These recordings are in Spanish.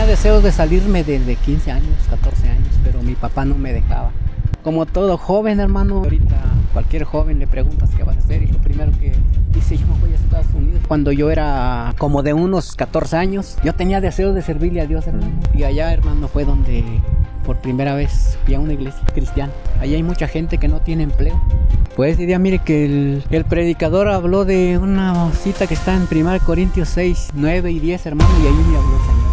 deseos de salirme desde 15 años, 14 años, pero mi papá no me dejaba. Como todo joven, hermano, ahorita cualquier joven le preguntas qué vas a hacer y lo primero que dice, yo voy a Estados Unidos. Cuando yo era como de unos 14 años, yo tenía deseos de servirle a Dios, hermano. Y allá, hermano, fue donde por primera vez fui a una iglesia cristiana. Allá hay mucha gente que no tiene empleo. Pues ese día, mire que el predicador habló de una cita que está en 1 Corintios 6, 9 y 10, hermano, y ahí me habló el Señor.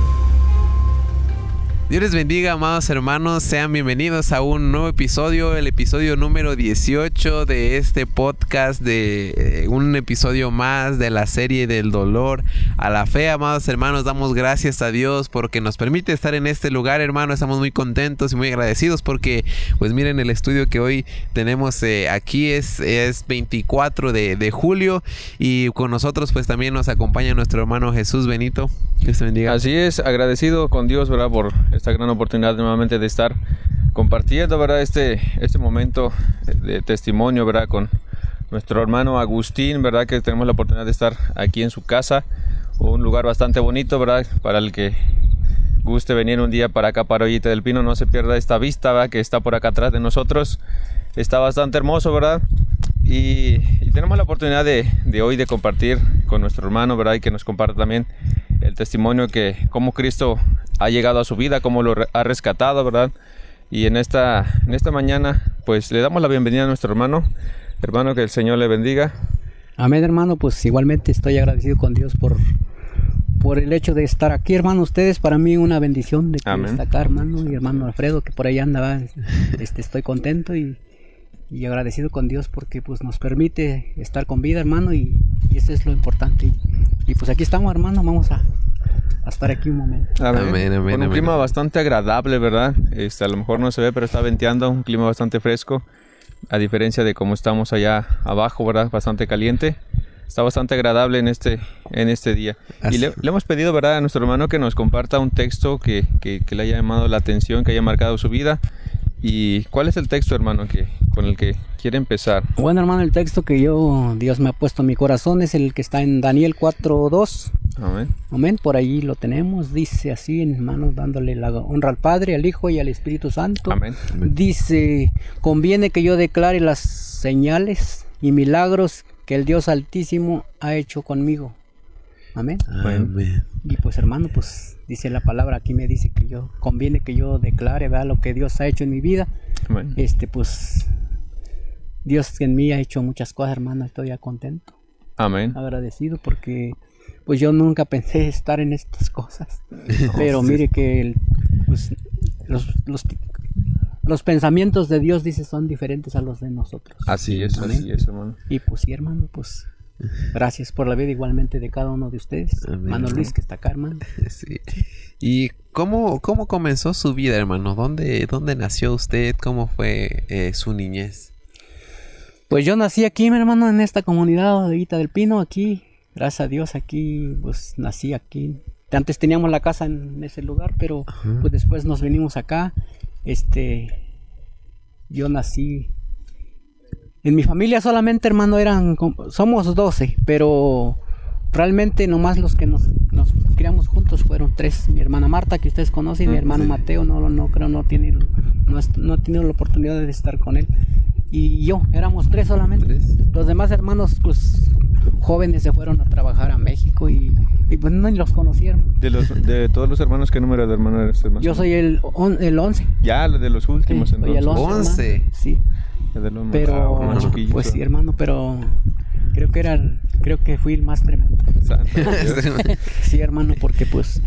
Dios les bendiga, amados hermanos, sean bienvenidos a un nuevo episodio, el episodio número 18 de este podcast, de un episodio más de la serie del dolor a la fe. Amados hermanos, damos gracias a Dios porque nos permite estar en este lugar, hermano. Estamos muy contentos y muy agradecidos porque, pues miren, el estudio que hoy tenemos aquí es 24 de julio y con nosotros pues también nos acompaña nuestro hermano Jesús Benito. Dios te bendiga. Así es, agradecido con Dios, ¿verdad?, por esta gran oportunidad nuevamente de estar compartiendo, ¿verdad?, este momento de testimonio, ¿verdad?, con nuestro hermano Agustín, ¿verdad?, que tenemos la oportunidad de estar aquí en su casa, un lugar bastante bonito, ¿verdad?, para el que guste venir un día para acá, para Ollita del Pino, no se pierda esta vista, ¿verdad?, que está por acá atrás de nosotros. Está bastante hermoso, ¿verdad? Y tenemos la oportunidad de hoy de compartir con nuestro hermano, ¿verdad?, y que nos comparta también el testimonio que cómo Cristo ha llegado a su vida, cómo lo ha rescatado, ¿verdad? Y en esta mañana, pues le damos la bienvenida a nuestro hermano, que el Señor le bendiga. Amén, hermano, pues igualmente estoy agradecido con Dios por el hecho de estar aquí, hermano. Ustedes, para mí una bendición de que está acá, hermano, y hermano Alfredo, que por ahí anda, ¿verdad? Estoy contento y agradecido con Dios porque pues nos permite estar con vida, hermano, y eso es lo importante. Y pues aquí estamos, hermano, vamos a estar aquí un momento. Amén. Con un clima bastante agradable, ¿verdad? A lo mejor no se ve, pero está venteando, un clima bastante fresco, a diferencia de cómo estamos allá abajo, ¿verdad? Bastante caliente. Está bastante agradable en este día. Así. Y le hemos pedido, ¿verdad?, a nuestro hermano que nos comparta un texto que le haya llamado la atención, que haya marcado su vida. ¿Y cuál es el texto, hermano, con el que quiere empezar? Bueno, hermano, el texto que Dios me ha puesto en mi corazón es el que está en Daniel 4:2. Amén. Por ahí lo tenemos. Dice así, hermano, dándole la honra al Padre, al Hijo y al Espíritu Santo. Amén. Dice, conviene que yo declare las señales y milagros que el Dios Altísimo ha hecho conmigo. Amén. Amén. Y pues, hermano, pues dice la palabra aquí, me dice que conviene que yo declare, ¿verdad?, lo que Dios ha hecho en mi vida. Amén. Pues Dios en mí ha hecho muchas cosas, hermano. Estoy ya contento. Amén. Agradecido porque pues yo nunca pensé estar en estas cosas. Pero mire que pues, los pensamientos de Dios, dice, son diferentes a los de nosotros. Así es, hermano. Y pues sí, hermano, pues gracias por la vida igualmente de cada uno de ustedes. Amén, hermano Luis, que está acá, hermano. Sí. ¿Y cómo comenzó su vida, hermano? ¿Dónde nació usted? ¿Cómo fue su niñez? Pues yo nací aquí, mi hermano, en esta comunidad de Ollita del Pino, aquí. Gracias a Dios, aquí, pues nací aquí. Antes teníamos la casa en ese lugar, pero pues después nos venimos acá. Yo nací. En mi familia solamente, hermano, somos 12, pero realmente nomás los que nos criamos juntos fueron 3. Mi hermana Marta, que ustedes conocen, mi hermano Mateo, no ha tenido la oportunidad de estar con él. Y yo, éramos 3 solamente. 3. Los demás hermanos, pues, jóvenes se fueron a trabajar a México y pues no ni los conocieron. De todos los hermanos, ¿qué número de hermano eres? Yo soy el 11. Ya, de los últimos, sí, entonces. El 11. Sí. Pero, pues sí, hermano, pero creo que fui el más tremendo. Sí, hermano, porque pues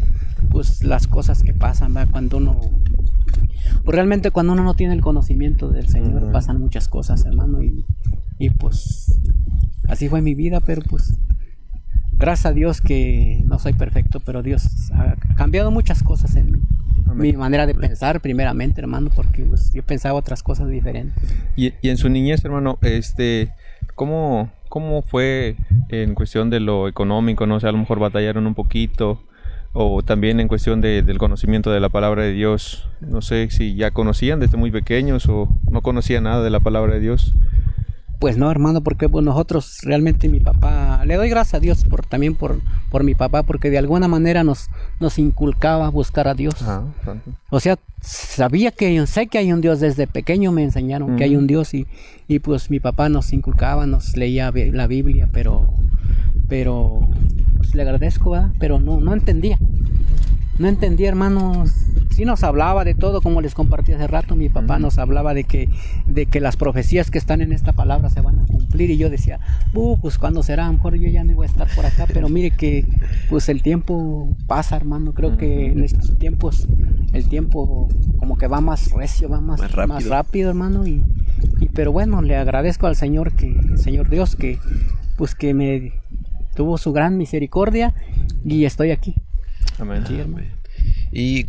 las cosas que pasan, ¿verdad? Realmente cuando uno no tiene el conocimiento del Señor, pasan muchas cosas, hermano, y pues así fue mi vida, pero pues gracias a Dios que no soy perfecto, pero Dios ha cambiado muchas cosas en mí. Mi manera de pensar, primeramente, hermano, porque pues, yo pensaba otras cosas diferentes. Y en su niñez, hermano, ¿cómo fue en cuestión de lo económico? No sé, a lo mejor batallaron un poquito, o también en cuestión del conocimiento de la palabra de Dios. No sé si ya conocían desde muy pequeños o no conocían nada de la palabra de Dios. Pues no, hermano, porque pues, nosotros realmente mi papá, le doy gracias a Dios también por mi papá, porque de alguna manera nos inculcaba buscar a Dios. O sea, sé que hay un Dios, desde pequeño me enseñaron que hay un Dios y pues mi papá nos inculcaba, nos leía la Biblia, pero pues, le agradezco, ¿verdad? Pero no entendía. No entendía, hermanos. Sí nos hablaba de todo, como les compartí hace rato. Mi papá nos hablaba de que las profecías que están en esta palabra se van a cumplir. Y yo decía, pues ¿cuándo será? A lo mejor yo ya no voy a estar por acá. Pero mire que pues el tiempo pasa, hermano. Creo que en estos tiempos el tiempo como que va más recio, va más rápido, hermano. Pero bueno, le agradezco al Señor, Señor Dios, que me tuvo su gran misericordia y estoy aquí. Amén. Sí, hermano. ¿Y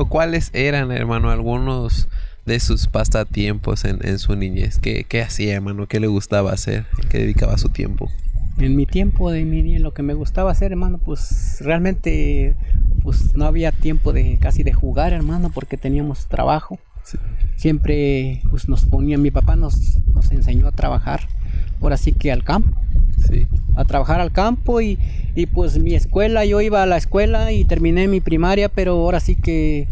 cuáles eran, hermano, algunos de sus pasatiempos en su niñez? ¿Qué hacía, hermano? ¿Qué le gustaba hacer? ¿En qué dedicaba su tiempo? En mi tiempo de mi niñez, lo que me gustaba hacer, hermano, pues realmente pues no había tiempo casi de jugar, hermano, porque teníamos trabajo. Sí. Siempre pues mi papá nos enseñó a trabajar, ahora sí que al campo. Sí. A trabajar al campo y pues mi escuela, yo iba a la escuela y terminé mi primaria, pero ahora sí que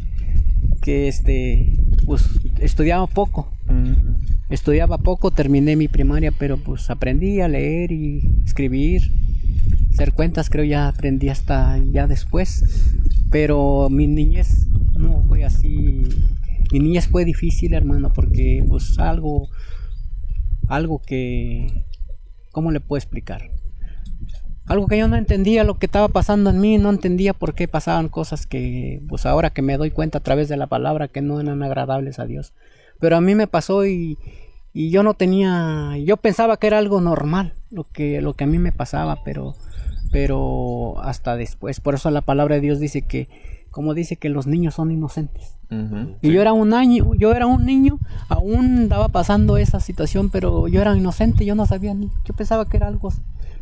pues estudiaba poco. Estudiaba poco, terminé mi primaria, pero pues aprendí a leer y escribir, hacer cuentas, creo ya aprendí hasta ya después, pero mi niñez no fue así. Mi niñez fue difícil, hermano, porque pues algo que, ¿cómo le puedo explicar? Algo que yo no entendía lo que estaba pasando en mí, no entendía por qué pasaban cosas que, pues ahora que me doy cuenta a través de la palabra, que no eran agradables a Dios. Pero a mí me pasó y yo no tenía, yo pensaba que era algo normal lo que a mí me pasaba, pero hasta después. Por eso la palabra de Dios dice que, como dice que los niños son inocentes. Y yo era un niño, aún estaba pasando esa situación, pero yo era inocente, yo no sabía, yo pensaba que era algo,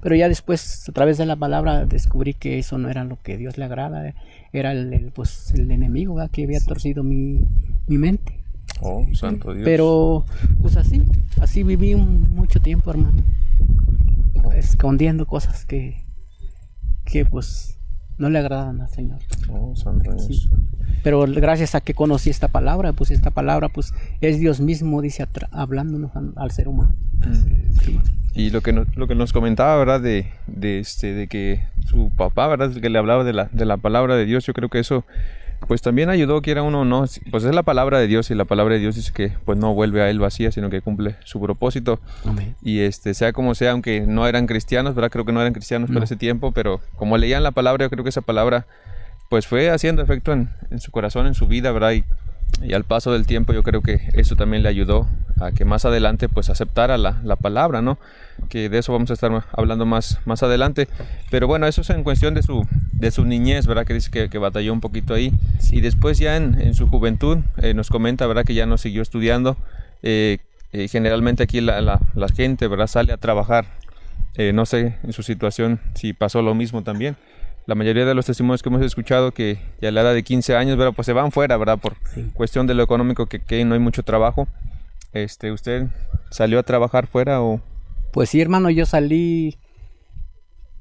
pero ya después a través de la palabra descubrí que eso no era lo que a Dios le agrada, era el enemigo, ¿verdad? Que había torcido mi mente. Oh, santo Dios. Pero pues así viví mucho tiempo, hermano, escondiendo cosas que pues no le agradan al Señor. Oh, santo Dios. Sí. Pero gracias a que conocí esta palabra pues es Dios mismo, dice, hablándonos al ser humano. Sí. Y lo que nos comentaba, ¿verdad? De que su papá, ¿verdad? Que le hablaba de la palabra de Dios. Yo creo que eso pues también ayudó, quiera uno o no, pues es la palabra de Dios, y la palabra de Dios dice que pues no vuelve a él vacía, sino que cumple su propósito. Amén. Y sea como sea, aunque no eran cristianos, ¿verdad? Creo que no eran cristianos por ese tiempo, pero como leían la palabra, yo creo que esa palabra pues fue haciendo efecto en su corazón, en su vida, ¿verdad? Y al paso del tiempo yo creo que eso también le ayudó a que más adelante pues aceptara la palabra, ¿no? Que de eso vamos a estar hablando más adelante. Pero bueno, eso es en cuestión de su niñez, ¿verdad? Que dice que batalló un poquito ahí. Y después ya en su juventud nos comenta, ¿verdad? Que ya no siguió estudiando. Generalmente aquí la gente, ¿verdad? Sale a trabajar. No sé en su situación si pasó lo mismo también. La mayoría de los testimonios que hemos escuchado, que ya a la edad de 15 años, ¿verdad? Pues se van fuera, ¿verdad? Por cuestión de lo económico, que no hay mucho trabajo. ¿Usted salió a trabajar fuera o...? Pues sí, hermano, yo salí.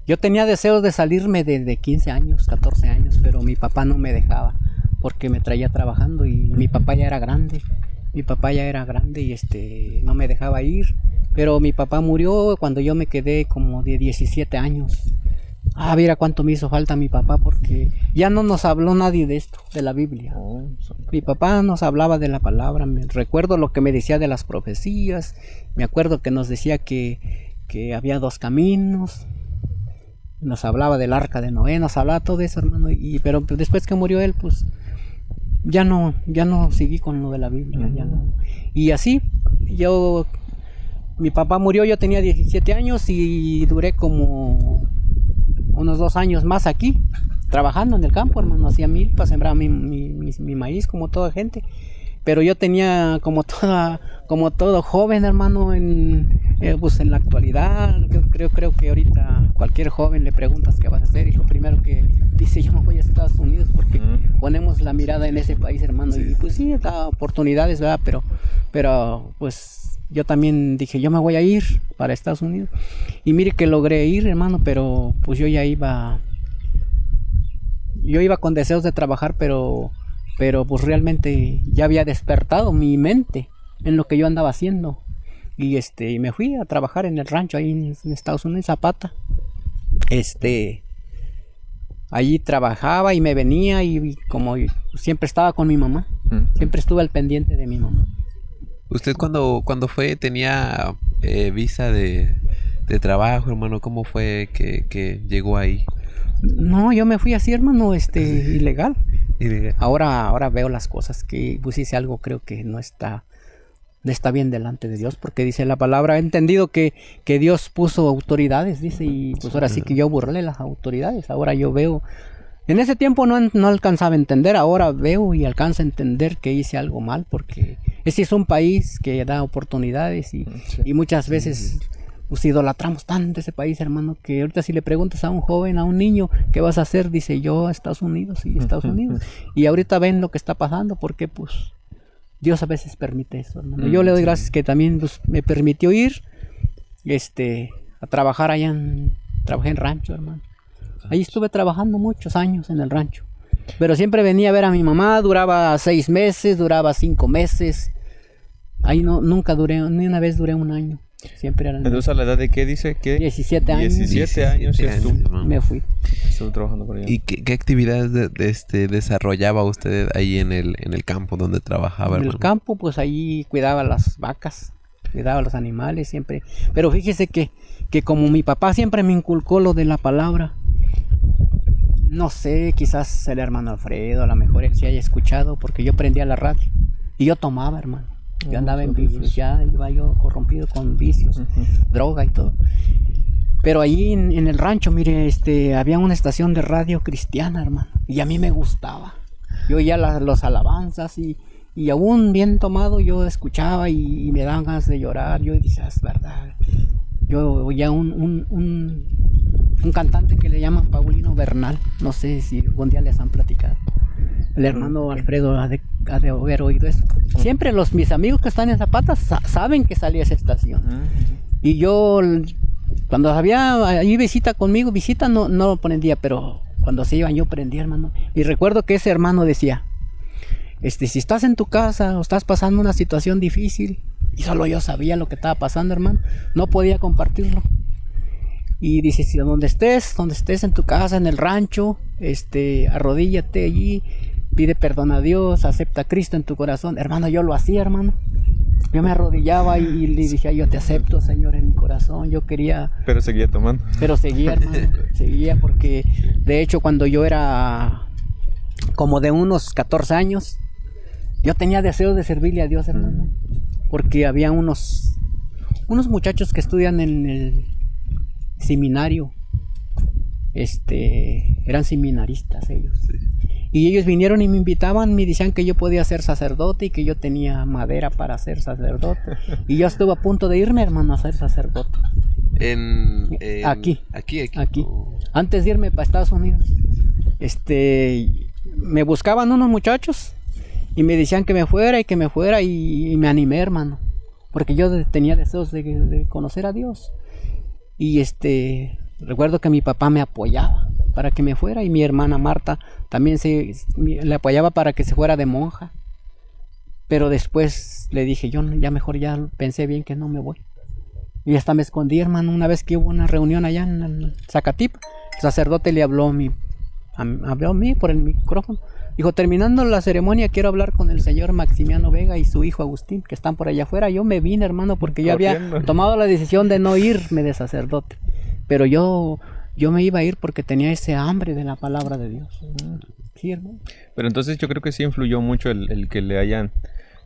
Yo tenía deseos de salirme desde 15 años, 14 años, pero mi papá no me dejaba porque me traía trabajando y mi papá ya era grande. Y no me dejaba ir. Pero mi papá murió cuando yo me quedé como de 17 años. Mira cuánto me hizo falta mi papá, porque ya no nos habló nadie de esto, de la Biblia. Mi papá nos hablaba de la palabra. Recuerdo lo que me decía de las profecías. Me acuerdo que nos decía que había 2 caminos. Nos hablaba del arca de Noé, nos hablaba todo eso, hermano. Pero después que murió él, pues ya no seguí con lo de la Biblia. Ya no. Y así, mi papá murió, yo tenía 17 años y duré como unos 2 años más aquí, trabajando en el campo, hermano. Hacía milpa, sembraba mi maíz como toda gente. Pero yo tenía como todo joven, hermano, pues en la actualidad. Yo creo que ahorita cualquier joven le preguntas qué vas a hacer y lo primero que dice, yo me voy a Estados Unidos, porque ponemos la mirada en ese país, hermano. Y pues sí, da oportunidades, ¿verdad? Pero pues yo también dije, yo me voy a ir para Estados Unidos. Y mire que logré ir, hermano, pero pues yo iba con deseos de trabajar, pero pues realmente ya había despertado mi mente en lo que yo andaba haciendo. Y me fui a trabajar en el rancho ahí en Estados Unidos, Zapata. Allí trabajaba y me venía y como siempre estaba con mi mamá, siempre estuve al pendiente de mi mamá. ¿Usted cuando fue tenía visa de trabajo, hermano? ¿Cómo fue que llegó ahí? No, yo me fui así, hermano, ilegal. Ahora veo las cosas que pues hice algo, creo que no está bien delante de Dios, porque dice la palabra, he entendido que Dios puso autoridades, dice, y pues ahora sí que yo burlé las autoridades. Ahora yo veo, en ese tiempo no alcanzaba a entender, ahora veo y alcanzo a entender que hice algo mal, porque ese es un país que da oportunidades y muchas veces pues idolatramos tanto ese país, hermano, que ahorita si le preguntas a un joven, a un niño, ¿qué vas a hacer? Dice, yo a Estados Unidos y Estados Unidos. Y ahorita ven lo que está pasando, porque pues Dios a veces permite eso, hermano. Yo le doy gracias que también pues, me permitió ir a trabajar trabajé en rancho, hermano. Ahí estuve trabajando muchos años en el rancho. Pero siempre venía a ver a mi mamá, duraba 6 meses, duraba 5 meses. Ahí nunca duré, ni una vez duré un año. Siempre eran. Entonces, ¿a la edad de qué dice? ¿Qué? 17 años. 17 años, ¿sí? Me fui. Estuve trabajando por allá. ¿Y qué actividades desarrollaba usted ahí en el campo donde trabajaba, En hermano? el campo, pues ahí cuidaba las vacas, cuidaba los animales siempre. Pero fíjese que como mi papá siempre me inculcó lo de la palabra, no sé, quizás el hermano Alfredo, a lo mejor él sí haya escuchado, porque yo prendía la radio y yo tomaba, hermano. Yo andaba en vicios, ya iba yo corrompido con vicios, droga y todo. Pero allí en el rancho, mire, había una estación de radio cristiana, hermano, y a mí me gustaba. Yo oía los alabanzas y aún bien tomado yo escuchaba y me daban ganas de llorar. Yo decía, es verdad. Yo oía un cantante que le llaman Paulino Bernal, no sé si algún día les han platicado. El hermano Alfredo ha de haber oído eso. Siempre mis amigos que están en Zapata saben que salía esa estación. Y yo, cuando había ahí visita conmigo, no lo prendía, pero cuando se iban yo prendía, hermano. Y recuerdo que ese hermano decía, si estás en tu casa o estás pasando una situación difícil, y solo yo sabía lo que estaba pasando, hermano, no podía compartirlo. Y dice, si donde estés en tu casa, en el rancho, arrodíllate allí, pide perdón a Dios, acepta a Cristo en tu corazón. Hermano, yo lo hacía, hermano. Yo me arrodillaba y le dije, yo te acepto, Señor, en mi corazón. Yo quería... Pero seguía tomando. Pero seguía, hermano. Seguía porque, de hecho, cuando yo era como de unos 14 años, yo tenía deseos de servirle a Dios, hermano. Porque había unos muchachos que estudian en el seminario. Eran seminaristas ellos. Y ellos vinieron y me invitaban, me decían que yo podía ser sacerdote y que yo tenía madera para ser sacerdote. Y yo estuve a punto de irme, hermano, a ser sacerdote. Aquí. Antes de irme para Estados Unidos. Me buscaban unos muchachos y me decían que me fuera y me animé, hermano. Porque yo tenía deseos de conocer a Dios. Y recuerdo que mi papá me apoyaba para que me fuera y mi hermana Marta también le apoyaba para que se fuera de monja. Pero después le dije, yo ya mejor ya pensé bien que no me voy. Y hasta me escondí, hermano, una vez que hubo una reunión allá en Zacatip. El sacerdote le habló a mí por el micrófono. Dijo, terminando la ceremonia quiero hablar con el señor Maximiano Vega y su hijo Agustín, que están por allá afuera. Yo me vine, hermano, porque yo había tomado la decisión de no irme de sacerdote. Pero yo me iba a ir porque tenía ese hambre de la palabra de Dios. Sí, hermano. Pero entonces yo creo que sí influyó mucho el que le hayan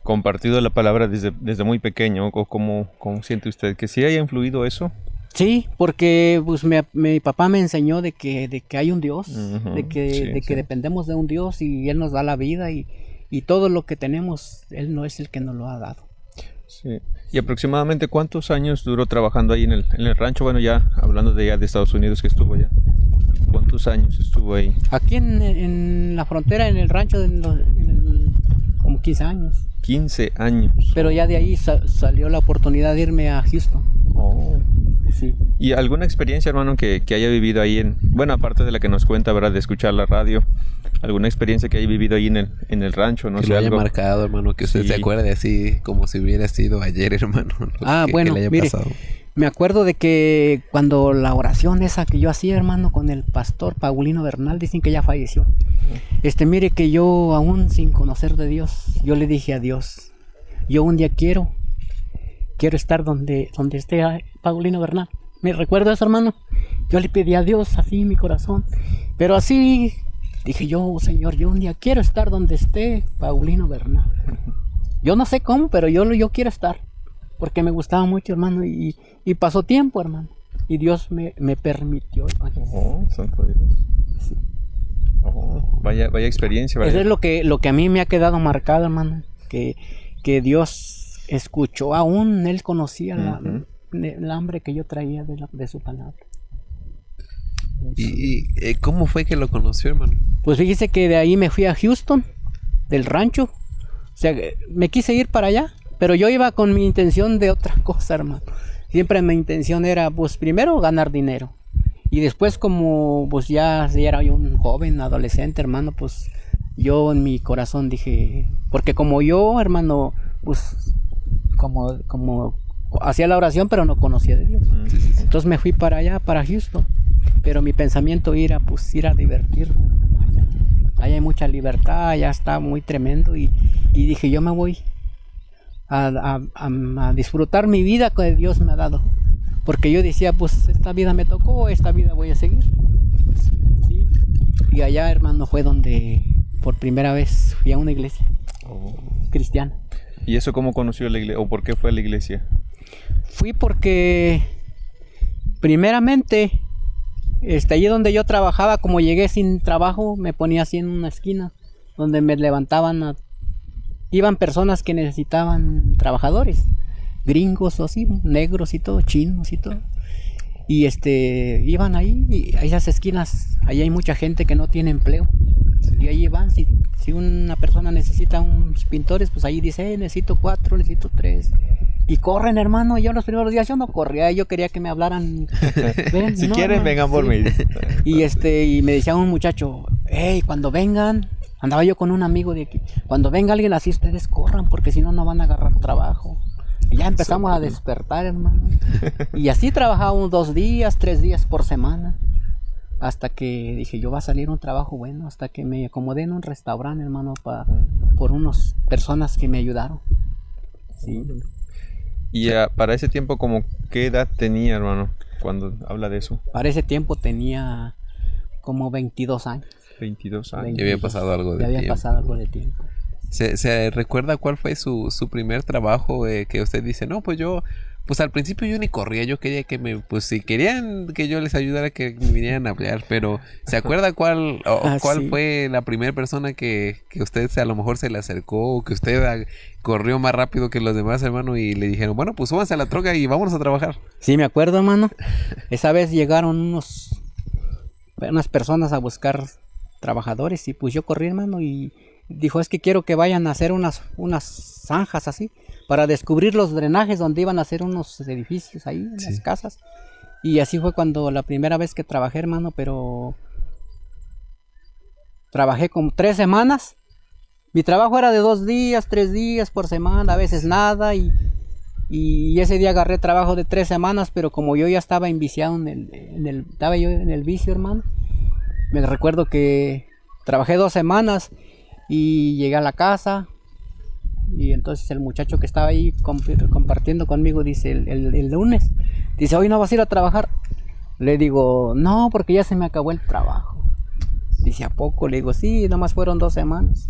compartido la palabra desde muy pequeño. ¿O cómo siente usted? ¿Que sí haya influido eso? Sí, porque pues mi papá me enseñó de que hay un Dios, de que dependemos de un Dios y Él nos da la vida y todo lo que tenemos, Él no es el que nos lo ha dado. Sí. ¿Y aproximadamente cuántos años duró trabajando ahí en el rancho? Bueno, ya hablando de Estados Unidos que estuvo allá. ¿Cuántos años estuvo ahí? Aquí en la frontera, en el rancho, como 15 años. 15 años. Pero ya de ahí salió la oportunidad de irme a Houston. Oh. Sí. ¿Y alguna experiencia, hermano, que haya vivido ahí bueno, aparte de la que nos cuenta, ¿verdad? De escuchar la radio, alguna experiencia que haya vivido ahí en el rancho, no que sé, lo haya algo marcado, hermano, que usted Sí. se acuerde así como si hubiera sido ayer, hermano. Bueno, que le haya mire, pasado. me acuerdo de que cuando la oración esa que yo hacía, hermano, con el pastor Paulino Bernal, dicen que ya falleció. Mire que yo, aún sin conocer de Dios, yo le dije a Dios, yo un día quiero estar donde esté Paulino Bernal. Me recuerdo eso, hermano. Yo le pedí a Dios así en mi corazón. Pero así dije yo, Señor, yo un día quiero estar donde esté Paulino Bernal. Yo no sé cómo, pero yo quiero estar. Porque me gustaba mucho, hermano. Y pasó tiempo, hermano. Y Dios me permitió. Oh, santo Dios. Sí. Oh, vaya experiencia, ¿verdad? Eso es lo que a mí me ha quedado marcado, hermano. Que Dios escuchó, aún Él conocía el hambre que yo traía de su palabra. ¿Y cómo fue que lo conoció, hermano? Pues fíjese que de ahí me fui a Houston, del rancho. O sea, me quise ir para allá, pero yo iba con mi intención de otra cosa, hermano. Siempre mi intención era, pues, primero ganar dinero. Y después, como pues ya era yo un joven, adolescente, hermano, pues yo en mi corazón dije, porque como yo, hermano, pues como hacía la oración, pero no conocía de Dios. Entonces me fui para allá, para Houston. Pero mi pensamiento era, pues, ir a divertirme. Allá hay mucha libertad, allá está muy tremendo. Y dije, yo me voy a disfrutar mi vida que Dios me ha dado. Porque yo decía, pues, esta vida me tocó, esta vida voy a seguir. ¿Sí? Y allá, hermano, fue donde por primera vez fui a una iglesia cristiana. ¿Y eso cómo conoció la iglesia? ¿O por qué fue a la iglesia? Fui porque, primeramente, allí donde yo trabajaba, como llegué sin trabajo, me ponía así en una esquina, donde me levantaban, iban personas que necesitaban trabajadores, gringos o así, negros y todo, chinos y todo. Y iban ahí, y a esas esquinas, ahí hay mucha gente que no tiene empleo. Y ahí van, si una persona necesita unos pintores, pues ahí dice, necesito 4, necesito 3. Y corren, hermano. Yo los primeros días yo no corría, yo quería que me hablaran. Ven, si no, quieren, hermano, vengan por mí. Y me decía un muchacho, hey, cuando vengan, andaba yo con un amigo de aquí, cuando venga alguien así, ustedes corran, porque si no, no van a agarrar trabajo. Y ya empezamos a despertar, hermano. Y así trabajábamos 2 días, 3 días por semana. Hasta que dije, yo va a salir un trabajo bueno. Hasta que me acomodé en un restaurante, hermano, por unas personas que me ayudaron. Sí. Y para ese tiempo, ¿como qué edad tenía, hermano, cuando habla de eso? Para ese tiempo tenía como 22 años. 22 años. Ya había pasado algo de tiempo. pasado algo de tiempo. ¿Se recuerda cuál fue su primer trabajo que usted dice? No, pues yo, pues al principio yo ni corría, yo quería pues si querían que yo les ayudara que me vinieran a hablar, pero ¿se acuerda cuál sí. fue la primera persona que usted a lo mejor se le acercó o que usted corrió más rápido que los demás, hermano, y le dijeron, bueno, pues súbanse a la troca y vámonos a trabajar? Sí, me acuerdo, hermano. Esa vez llegaron unas personas a buscar trabajadores y pues yo corrí, hermano, y dijo, es que quiero que vayan a hacer unas zanjas así, para descubrir los drenajes donde iban a hacer unos edificios ahí, unas casas. Y así fue cuando la primera vez que trabajé, hermano, pero trabajé como 3 semanas. Mi trabajo era de 2 días, 3 días por semana, a veces nada, y ese día agarré trabajo de 3 semanas, pero como yo ya estaba enviciado estaba yo en el vicio, hermano. Me recuerdo que trabajé 2 semanas y llegué a la casa. Y entonces el muchacho que estaba ahí compartiendo conmigo dice, el lunes, dice, hoy no vas a ir a trabajar. Le digo, no, porque ya se me acabó el trabajo. Dice, ¿a poco? Le digo, sí, nomás fueron 2 semanas.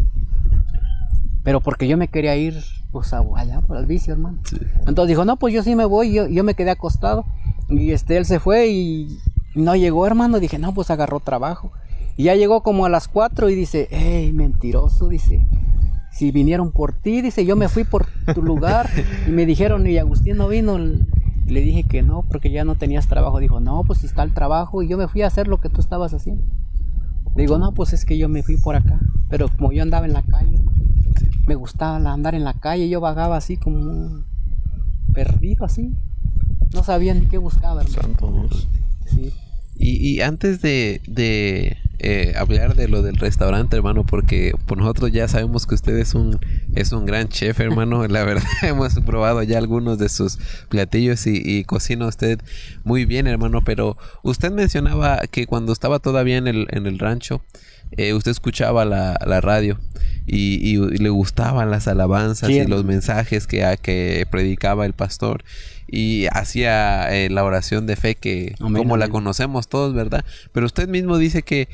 Pero porque yo me quería ir, pues, allá por el vicio, hermano. Sí. Entonces dijo, no, pues yo sí me voy. Yo me quedé acostado. Y él se fue y no llegó, hermano. Dije, no, pues agarró trabajo. Y ya llegó como a las 4 y dice, hey, mentiroso, dice, si vinieron por ti, dice, yo me fui por tu lugar. Y me dijeron, y Agustín no vino. Le dije que no, porque ya no tenías trabajo. Dijo, no, pues si está el trabajo. Y yo me fui a hacer lo que tú estabas haciendo. Le digo, no, pues es que yo me fui por acá. Pero como yo andaba en la calle, me gustaba andar en la calle, yo vagaba así como perdido así, no sabía ni qué buscaba, hermano. Santo Dios. Sí. Y antes de hablar de lo del restaurante, hermano, porque por nosotros ya sabemos que usted es un gran chef, hermano. La verdad, hemos probado ya algunos de sus platillos y cocina usted muy bien, hermano. Pero usted mencionaba que cuando estaba todavía en el rancho, usted escuchaba la radio y le gustaban las alabanzas, sí, y los mensajes que predicaba el pastor, y hacía la oración de fe que amén, como amén, la conocemos todos, ¿verdad? Pero usted mismo dice que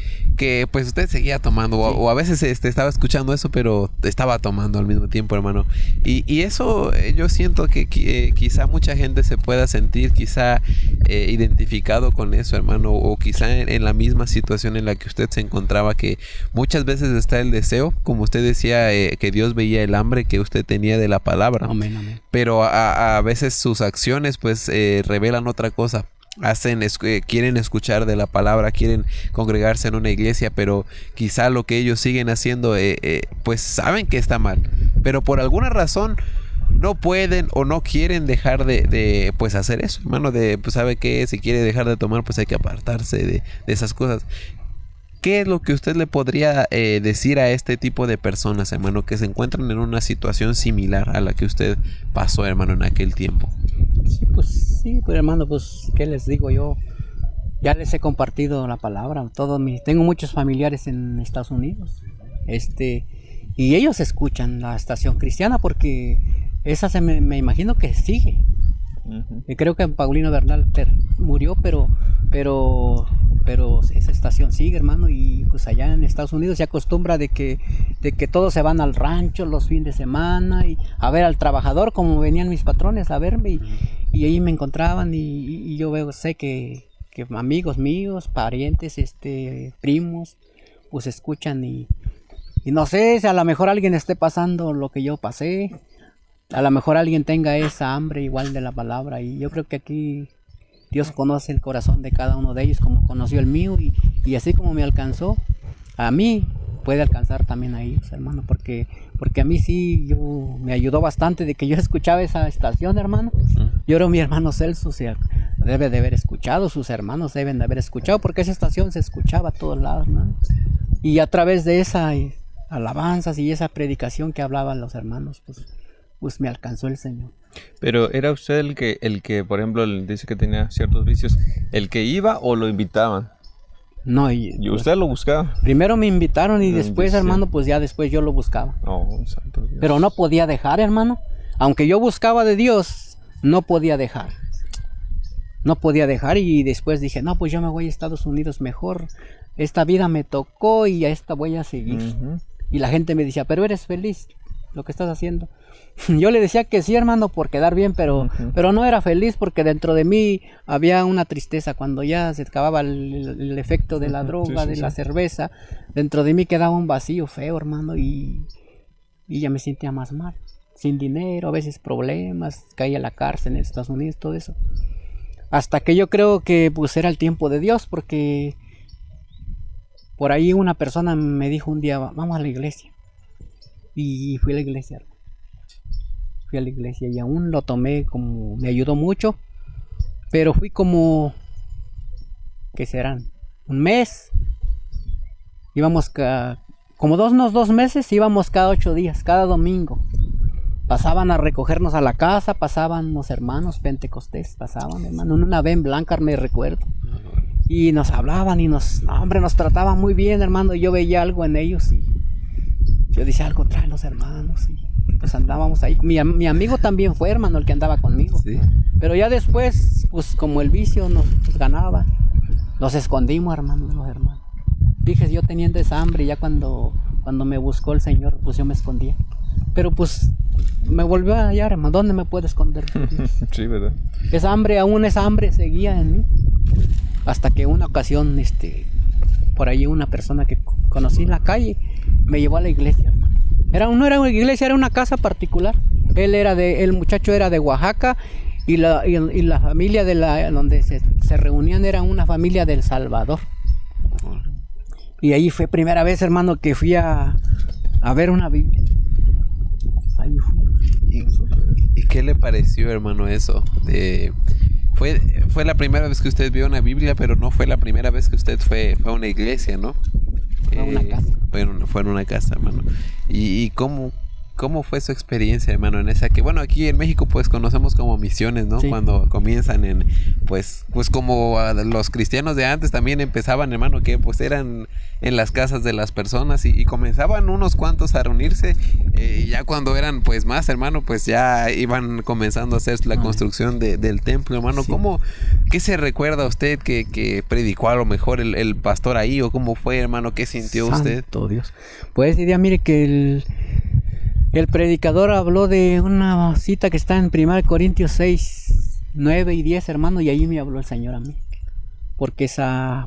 pues usted seguía tomando, sí, o a veces estaba escuchando eso, pero estaba tomando al mismo tiempo, hermano. Y eso yo siento que quizá mucha gente se pueda sentir quizá identificado con eso, hermano, o quizá en la misma situación en la que usted se encontraba, que muchas veces está el deseo, como usted decía, que Dios veía el hambre que usted tenía de la palabra. Amén, amén. Pero a veces sus acciones pues revelan otra cosa. Quieren escuchar de la palabra, quieren congregarse en una iglesia, pero quizá lo que ellos siguen haciendo pues saben que está mal, pero por alguna razón no pueden o no quieren dejar de pues hacer eso, hermano. Pues sabe que si quiere dejar de tomar, pues hay que apartarse de esas cosas. ¿Qué es lo que usted le podría decir a este tipo de personas, hermano, que se encuentran en una situación similar a la que usted pasó, hermano, en aquel tiempo? Sí, pues hermano, pues ¿qué les digo yo? Ya les he compartido la palabra. Tengo muchos familiares en Estados Unidos, y ellos escuchan la estación cristiana porque esa me imagino que sigue. Uh-huh. Y creo que Paulino Bernal murió, pero esa estación sigue, hermano. Y pues allá en Estados Unidos se acostumbra de que todos se van al rancho los fines de semana y a ver al trabajador, como venían mis patrones a verme, y ahí me encontraban, y yo sé que amigos míos, parientes, primos, pues escuchan, y no sé si a lo mejor alguien esté pasando lo que yo pasé. A lo mejor alguien tenga esa hambre igual de la palabra, y yo creo que aquí Dios conoce el corazón de cada uno de ellos como conoció el mío, y así como me alcanzó a mí, puede alcanzar también a ellos, hermano, porque a mí sí me ayudó bastante de que yo escuchaba esa estación, hermano. Yo creo mi hermano Celso debe de haber escuchado, sus hermanos deben de haber escuchado, porque esa estación se escuchaba a todos lados, hermano. Y a través de esa alabanzas y esa predicación que hablaban los hermanos, pues me alcanzó el Señor. Pero ¿era usted el que, por ejemplo, dice que tenía ciertos vicios, el que iba o lo invitaban? No, ¿Y usted lo buscaba? Primero me invitaron y después, hermano, pues ya después yo lo buscaba. Oh, santo Dios. Pero no podía dejar, hermano. Aunque yo buscaba de Dios, no podía dejar. No podía dejar, y después dije, no, pues yo me voy a Estados Unidos mejor. Esta vida me tocó y a esta voy a seguir. Uh-huh. Y la gente me decía, pero eres feliz lo que estás haciendo. Yo le decía que sí, hermano, por quedar bien, pero no era feliz, porque dentro de mí había una tristeza. Cuando ya se acababa el efecto de la droga, la cerveza, dentro de mí quedaba un vacío feo, hermano, y ya me sentía más mal, sin dinero, a veces problemas, caía a la cárcel en Estados Unidos, todo eso. Hasta que yo creo que pues era el tiempo de Dios, porque por ahí una persona me dijo un día, vamos a la iglesia. Y fui a la iglesia. Y aún lo tomé como, me ayudó mucho, pero fui como, ¿qué serán? Un mes. Íbamos como unos 2 meses, íbamos cada 8 días, cada domingo. Pasaban a recogernos a la casa, pasaban los hermanos pentecostés, pasaban, hermano, en una ven blanca, me recuerdo. Y nos hablaban y nos trataban muy bien, hermano. Yo veía algo en ellos y yo decía, algo traen los hermanos, y pues andábamos ahí. Mi amigo también fue, hermano, el que andaba conmigo. Sí. Pero ya después, pues como el vicio nos ganaba, los escondimos, hermano, los hermanos. Dije, yo teniendo esa hambre, ya cuando me buscó el Señor, pues yo me escondía. Pero pues me volvió a hallar, hermano, ¿dónde me puedo esconder? Sí, ¿verdad? Esa hambre seguía en mí. Hasta que una ocasión, por ahí una persona que conocí en la calle, me llevó a la iglesia. No era una iglesia, era una casa particular. El muchacho era de Oaxaca, y la familia donde se reunían era una familia del Salvador. Y ahí fue primera vez, hermano, que fui a ver una Biblia. qué le pareció, hermano, eso? Fue la primera vez que usted vio una Biblia, pero no fue la primera vez que usted fue a una iglesia, ¿no? Fue a una casa. Fue en una casa, hermano. ¿Y cómo fue su experiencia, hermano, en esa que, bueno, aquí en México pues conocemos como misiones, ¿no? Sí. Cuando comienzan pues como los cristianos de antes también empezaban, hermano, que pues eran en las casas de las personas y comenzaban unos cuantos a reunirse, y ya cuando eran pues más, hermano, pues ya iban comenzando a hacer la construcción del templo, hermano. Sí. ¿Qué se recuerda usted que predicó a lo mejor el pastor ahí, o cómo fue, hermano? ¿Qué sintió usted? Santo Dios. Pues ese día, mire que el predicador habló de una cita que está en 1 Corintios 6, 9 y 10, hermano, y ahí me habló el Señor a mí. Porque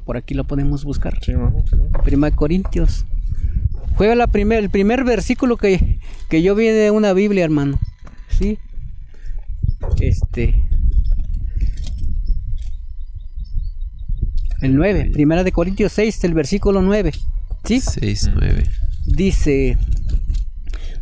por aquí lo podemos buscar. Sí, hermano. 1 Corintios. Fue el primer versículo que yo vi de una Biblia, hermano. Sí. El 9, 1 Corintios 6, el versículo 9. ¿Sí? 6, 9.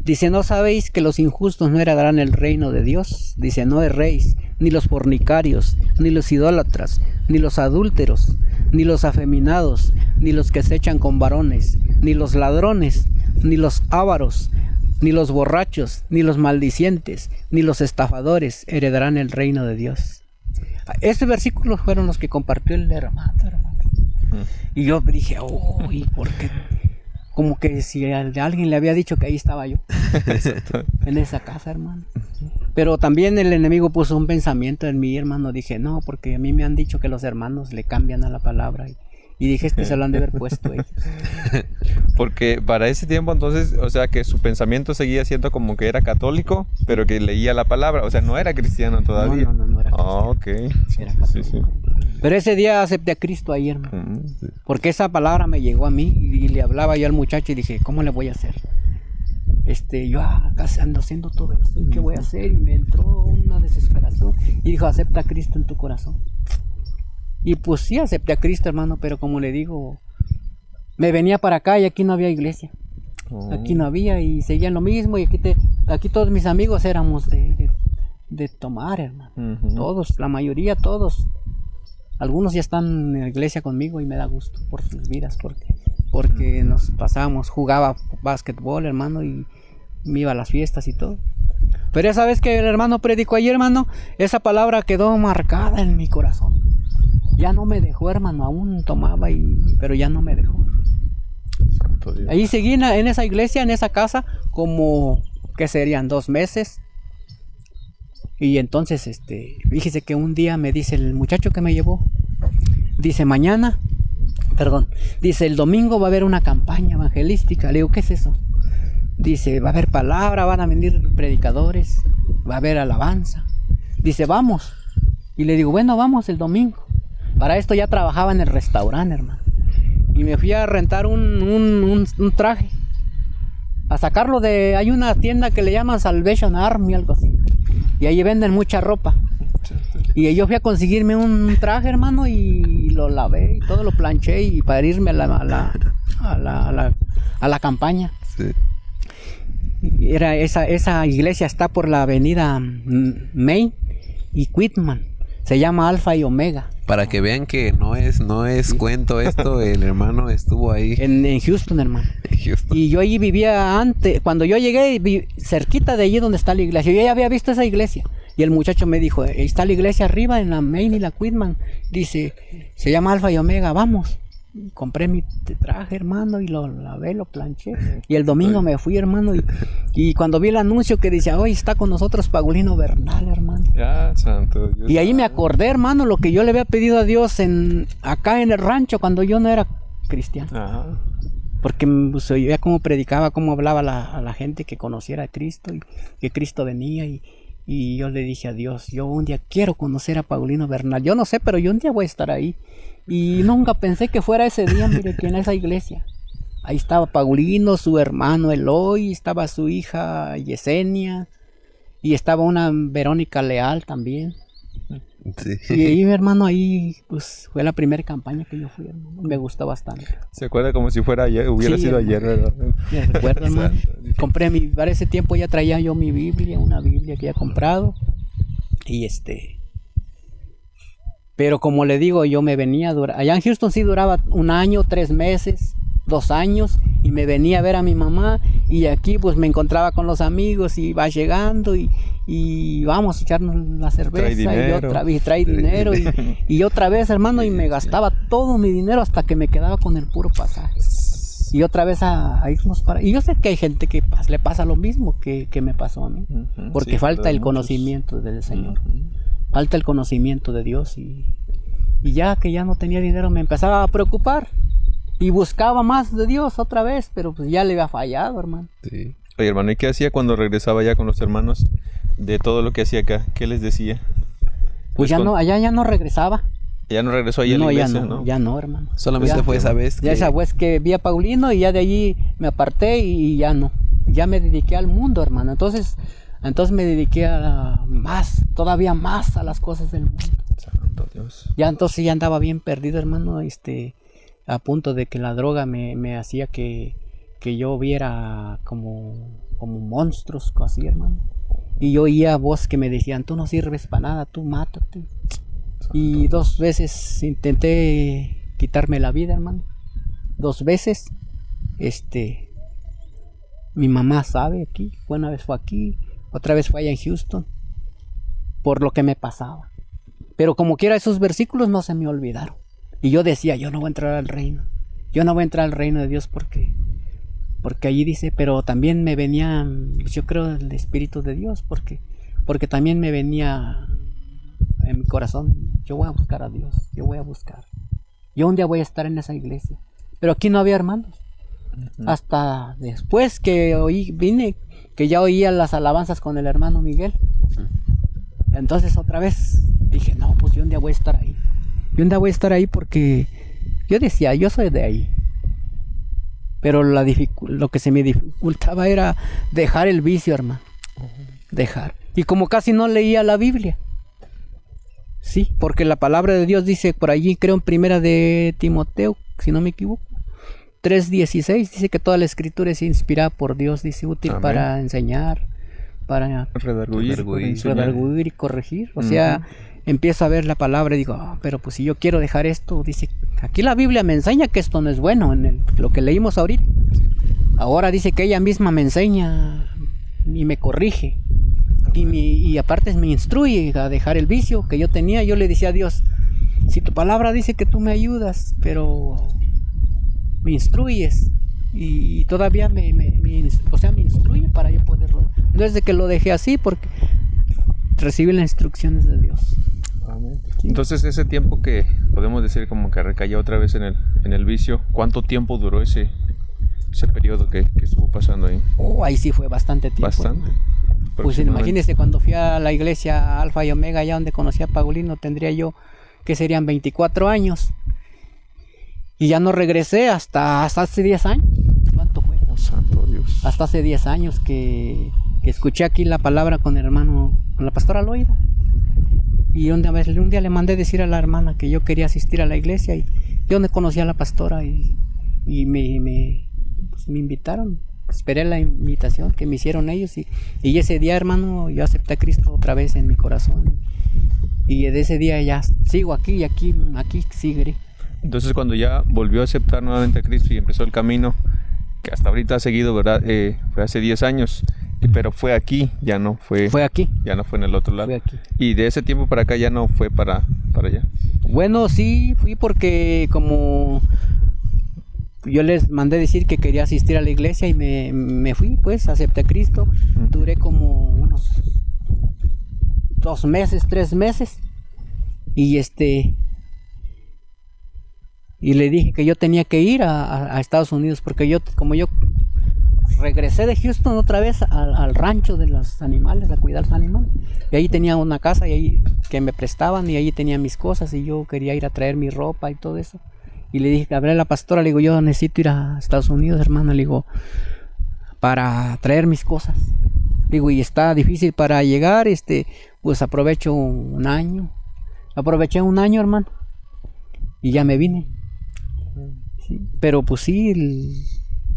Dice, ¿no sabéis que los injustos no heredarán el reino de Dios? Dice, no erréis, ni los fornicarios, ni los idólatras, ni los adúlteros, ni los afeminados, ni los que se echan con varones, ni los ladrones, ni los ávaros, ni los borrachos, ni los maldicientes, ni los estafadores heredarán el reino de Dios. Estos versículos fueron los que compartió el hermano. Y yo dije, uy, ¿por qué? Como que si alguien le había dicho que ahí estaba yo, en esa casa, hermano. Pero también el enemigo puso un pensamiento en mí, hermano. Dije, no, porque a mí me han dicho que los hermanos le cambian a la palabra. Y dije, se lo han de haber puesto ellos. Porque para ese tiempo entonces, o sea, que su pensamiento seguía siendo como que era católico, pero que leía la palabra, o sea, no era cristiano todavía. No era cristiano. Ok. Era católico. Sí. Pero ese día acepté a Cristo ahí, hermano. Porque esa palabra me llegó a mí y le hablaba yo al muchacho y dije, ¿cómo le voy a hacer? Yo acá ando haciendo todo esto, ¿y qué voy a hacer? Y me entró una desesperación y dijo, acepta a Cristo en tu corazón. Y pues sí, acepté a Cristo, hermano, pero como le digo, me venía para acá y aquí no había iglesia. Aquí no había y seguían lo mismo, y aquí todos mis amigos éramos de tomar, hermano. Todos, la mayoría, todos. Algunos ya están en la iglesia conmigo y me da gusto por sus vidas, porque nos pasábamos, jugaba básquetbol, hermano, y me iba a las fiestas y todo. Pero esa vez que el hermano predicó ayer, hermano, esa palabra quedó marcada en mi corazón. Ya no me dejó, hermano, aún tomaba, pero ya no me dejó. Ahí seguí en esa iglesia, en esa casa, como, ¿qué serían? 2 meses. Y entonces, fíjese que un día me dice el muchacho que me llevó, dice, dice, el domingo va a haber una campaña evangelística. Le digo, ¿qué es eso? Dice, va a haber palabra, van a venir predicadores, va a haber alabanza. Dice, vamos. Y le digo, bueno, vamos el domingo. Para esto ya trabajaba en el restaurante, hermano. Y me fui a rentar un traje. A sacarlo hay una tienda que le llaman Salvation Army, algo así. Y ahí venden mucha ropa. Y yo fui a conseguirme un traje, hermano, y lo lavé y todo lo planché y para irme a la campaña. Sí. Era esa iglesia está por la avenida Main y Quitman. Se llama Alfa y Omega. Para que vean que no es cuento esto, el hermano estuvo ahí. En Houston, hermano. Houston. Y yo allí vivía antes. Cuando yo llegué, cerquita de allí donde está la iglesia. Yo ya había visto esa iglesia. Y el muchacho me dijo, ahí está la iglesia arriba en la Main y la Quitman. Dice, se llama Alfa y Omega, vamos. Y compré mi traje, hermano, y lo lavé, lo planché. Y el domingo me fui, hermano. Y cuando vi el anuncio que decía, hoy está con nosotros Paulino Bernal, hermano. Ya, santo Dios. Y ahí me acordé, hermano, lo que yo le había pedido a Dios acá en el rancho cuando yo no era cristiano. Ajá. Porque pues, oía cómo predicaba, cómo hablaba a la gente que conociera a Cristo y que Cristo venía. Y yo le dije a Dios, yo un día quiero conocer a Paulino Bernal. Yo no sé, pero yo un día voy a estar ahí. Y nunca pensé que fuera ese día, mire, que en esa iglesia. Ahí estaba Paulino, su hermano Eloy, estaba su hija Yesenia, y estaba una Verónica Leal también. Sí. Y ahí, mi hermano, ahí pues fue la primera campaña que yo fui, hermano. Me gustó bastante. Se acuerda como si fuera ayer, hubiera sido hermano. ayer, ¿verdad? Me recuerdo, hermano. para ese tiempo ya traía yo mi Biblia, una Biblia que había comprado. Y pero como le digo, yo me venía a durar. Allá en Houston sí duraba 1 año, 3 meses, 2 años. Y me venía a ver a mi mamá. Y aquí pues me encontraba con los amigos y va llegando y vamos a echarnos la cerveza. Trae dinero. Y otra vez, hermano, y me gastaba todo mi dinero hasta que me quedaba con el puro pasaje. Y otra vez a irnos para... Y yo sé que hay gente que le pasa lo mismo que me pasó a mí. Porque falta el conocimiento del Señor. Falta el conocimiento de Dios. Y ya que ya no tenía dinero me empezaba a preocupar. Y buscaba más de Dios otra vez. Pero pues ya le había fallado, hermano. Sí. Oye, hermano, ¿y qué hacía cuando regresaba ya con los hermanos? De todo lo que hacía acá, ¿qué les decía? Pues ya no, allá ya no regresaba. Ya no regresó ahí a la iglesia, ¿no? Ya no, hermano. Solamente ya, fue esa vez que... esa vez que vi a Paulino y ya de allí me aparté y ya no. Ya me dediqué al mundo, hermano. Entonces me dediqué todavía más a las cosas del mundo. Santo Dios. Ya entonces ya andaba bien perdido, hermano, a punto de que la droga me hacía que yo viera como monstruos, así, hermano. Y yo oía voz que me decían, tú no sirves para nada, tú mátate. Y 2 veces intenté quitarme la vida, hermano. 2 veces. Mi mamá sabe aquí. Una vez fue aquí, otra vez fue allá en Houston. Por lo que me pasaba. Pero como quiera, esos versículos no se me olvidaron. Y yo decía, yo no voy a entrar al reino. Yo no voy a entrar al reino de Dios porque allí dice, pero también me venía, yo creo, el Espíritu de Dios, porque también me venía en mi corazón, yo voy a buscar a Dios, yo voy a buscar. Yo un día voy a estar en esa iglesia. Pero aquí no había hermanos. Hasta después que vine, que ya oía las alabanzas con el hermano Miguel. Entonces otra vez dije, no, pues yo un día voy a estar ahí. Yo un día voy a estar ahí porque yo decía, yo soy de ahí. Pero lo que se me dificultaba era dejar el vicio, hermano. Dejar. Y como casi no leía la Biblia. Sí, porque la palabra de Dios dice por allí, creo en 1 de Timoteo, si no me equivoco, 3:16, dice que toda la escritura es inspirada por Dios, dice útil Amén. Para enseñar, para redarguir y corregir. O sea, empiezo a ver la palabra y digo, pero pues si yo quiero dejar esto, dice, aquí la Biblia me enseña que esto no es bueno, lo que leímos ahorita. Ahora dice que ella misma me enseña y me corrige. Y aparte me instruye a dejar el vicio que yo tenía. Yo le decía a Dios, si tu palabra dice que tú me ayudas, pero me instruyes. Y todavía me instruye para yo poderlo. No es de que lo dejé así, porque recibí las instrucciones de Dios. Amén. Entonces ese tiempo que podemos decir como que recayó otra vez en el vicio, ¿cuánto tiempo duró ese periodo que estuvo pasando ahí? Ahí sí fue bastante tiempo. Bastante. Pues imagínese, cuando fui a la iglesia Alfa y Omega, allá donde conocí a Paulino, tendría yo, que serían 24 años. Y ya no regresé hasta hace 10 años. ¿Cuánto fue? Oh, santo Dios. Hasta hace 10 años que escuché aquí la palabra con el hermano, con la pastora Loida. Y un día le mandé decir a la hermana que yo quería asistir a la iglesia. Y yo no conocía a la pastora y me invitaron. Esperé la invitación que me hicieron ellos y ese día, hermano, yo acepté a Cristo otra vez en mi corazón. Y de ese día ya sigo aquí y aquí seguiré. Entonces cuando ya volvió a aceptar nuevamente a Cristo y empezó el camino que hasta ahorita ha seguido, ¿verdad? Fue hace 10 años, pero fue aquí, ya no fue... Fue aquí. Ya no fue en el otro lado. Fue aquí. Y de ese tiempo para acá ya no fue para allá. Bueno, sí, fui porque como... Yo les mandé decir que quería asistir a la iglesia y me fui, pues, acepté a Cristo. Duré como unos 2 meses, 3 meses. Y y le dije que yo tenía que ir a Estados Unidos porque como yo regresé de Houston otra vez al rancho de los animales, a cuidar los animales. Y ahí tenía una casa y ahí que me prestaban y ahí tenía mis cosas y yo quería ir a traer mi ropa y todo eso. Y le dije, hablé a la pastora, le digo, yo necesito ir a Estados Unidos, hermano, le digo, para traer mis cosas. Le digo, y está difícil para llegar, pues aprovecho un año. Aproveché un año, hermano, y ya me vine. Sí, pero pues sí,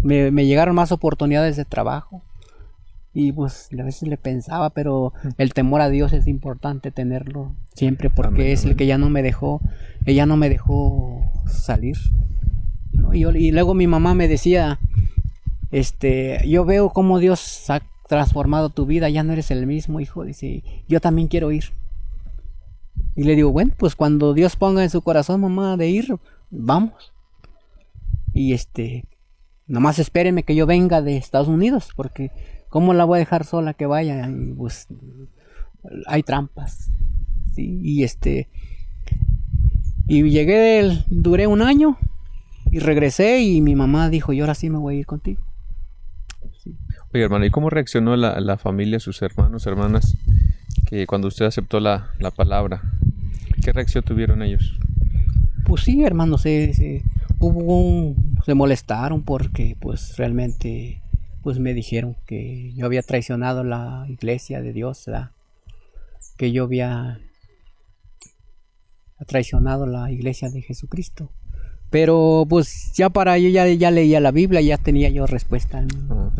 me llegaron más oportunidades de trabajo. Y pues a veces le pensaba, pero el temor a Dios es importante tenerlo siempre, porque Amén, es amén. el que ella no me dejó salir, ¿no? Y luego mi mamá me decía, yo veo cómo Dios ha transformado tu vida, ya no eres el mismo, hijo. Dice, yo también quiero ir. Y le digo, bueno, pues cuando Dios ponga en su corazón, mamá, de ir, vamos. Y nomás espérenme que yo venga de Estados Unidos, porque ¿cómo la voy a dejar sola que vaya? Y pues hay trampas, ¿sí? Y duré un año y regresé y mi mamá dijo, y ahora sí me voy a ir contigo. Oye, hermano, ¿y cómo reaccionó la familia, sus hermanos, hermanas, que cuando usted aceptó la palabra? ¿Qué reacción tuvieron ellos? Pues sí, hermano, se molestaron porque pues realmente pues me dijeron que yo había traicionado la iglesia de Dios, ¿verdad? Que yo había traicionado la iglesia de Jesucristo. Pero pues ya para ello ya leía la Biblia, ya tenía yo respuesta, ¿no?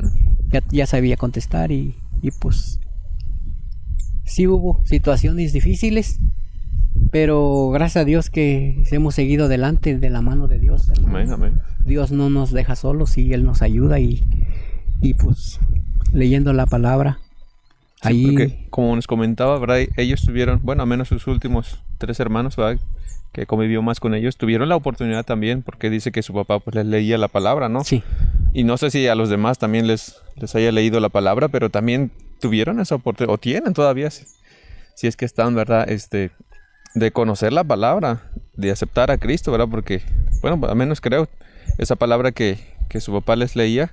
Ya sabía contestar y pues sí hubo situaciones difíciles, pero gracias a Dios que hemos seguido adelante de la mano de Dios, hermano. Amén, amén. Dios no nos deja solos y Él nos ayuda y pues leyendo la palabra. Sí, ahí porque como nos comentaba, ¿verdad? Ellos tuvieron, bueno, al menos sus últimos 3 hermanos, ¿verdad? Que convivió más con ellos, tuvieron la oportunidad también, porque dice que su papá pues les leía la palabra, ¿no? sí, Y no sé si a los demás también les haya leído la palabra, pero también tuvieron esa oportunidad, o tienen todavía, si es que están, ¿verdad? De conocer la palabra, de aceptar a Cristo, ¿verdad? Porque, bueno, al menos creo, esa palabra que su papá les leía,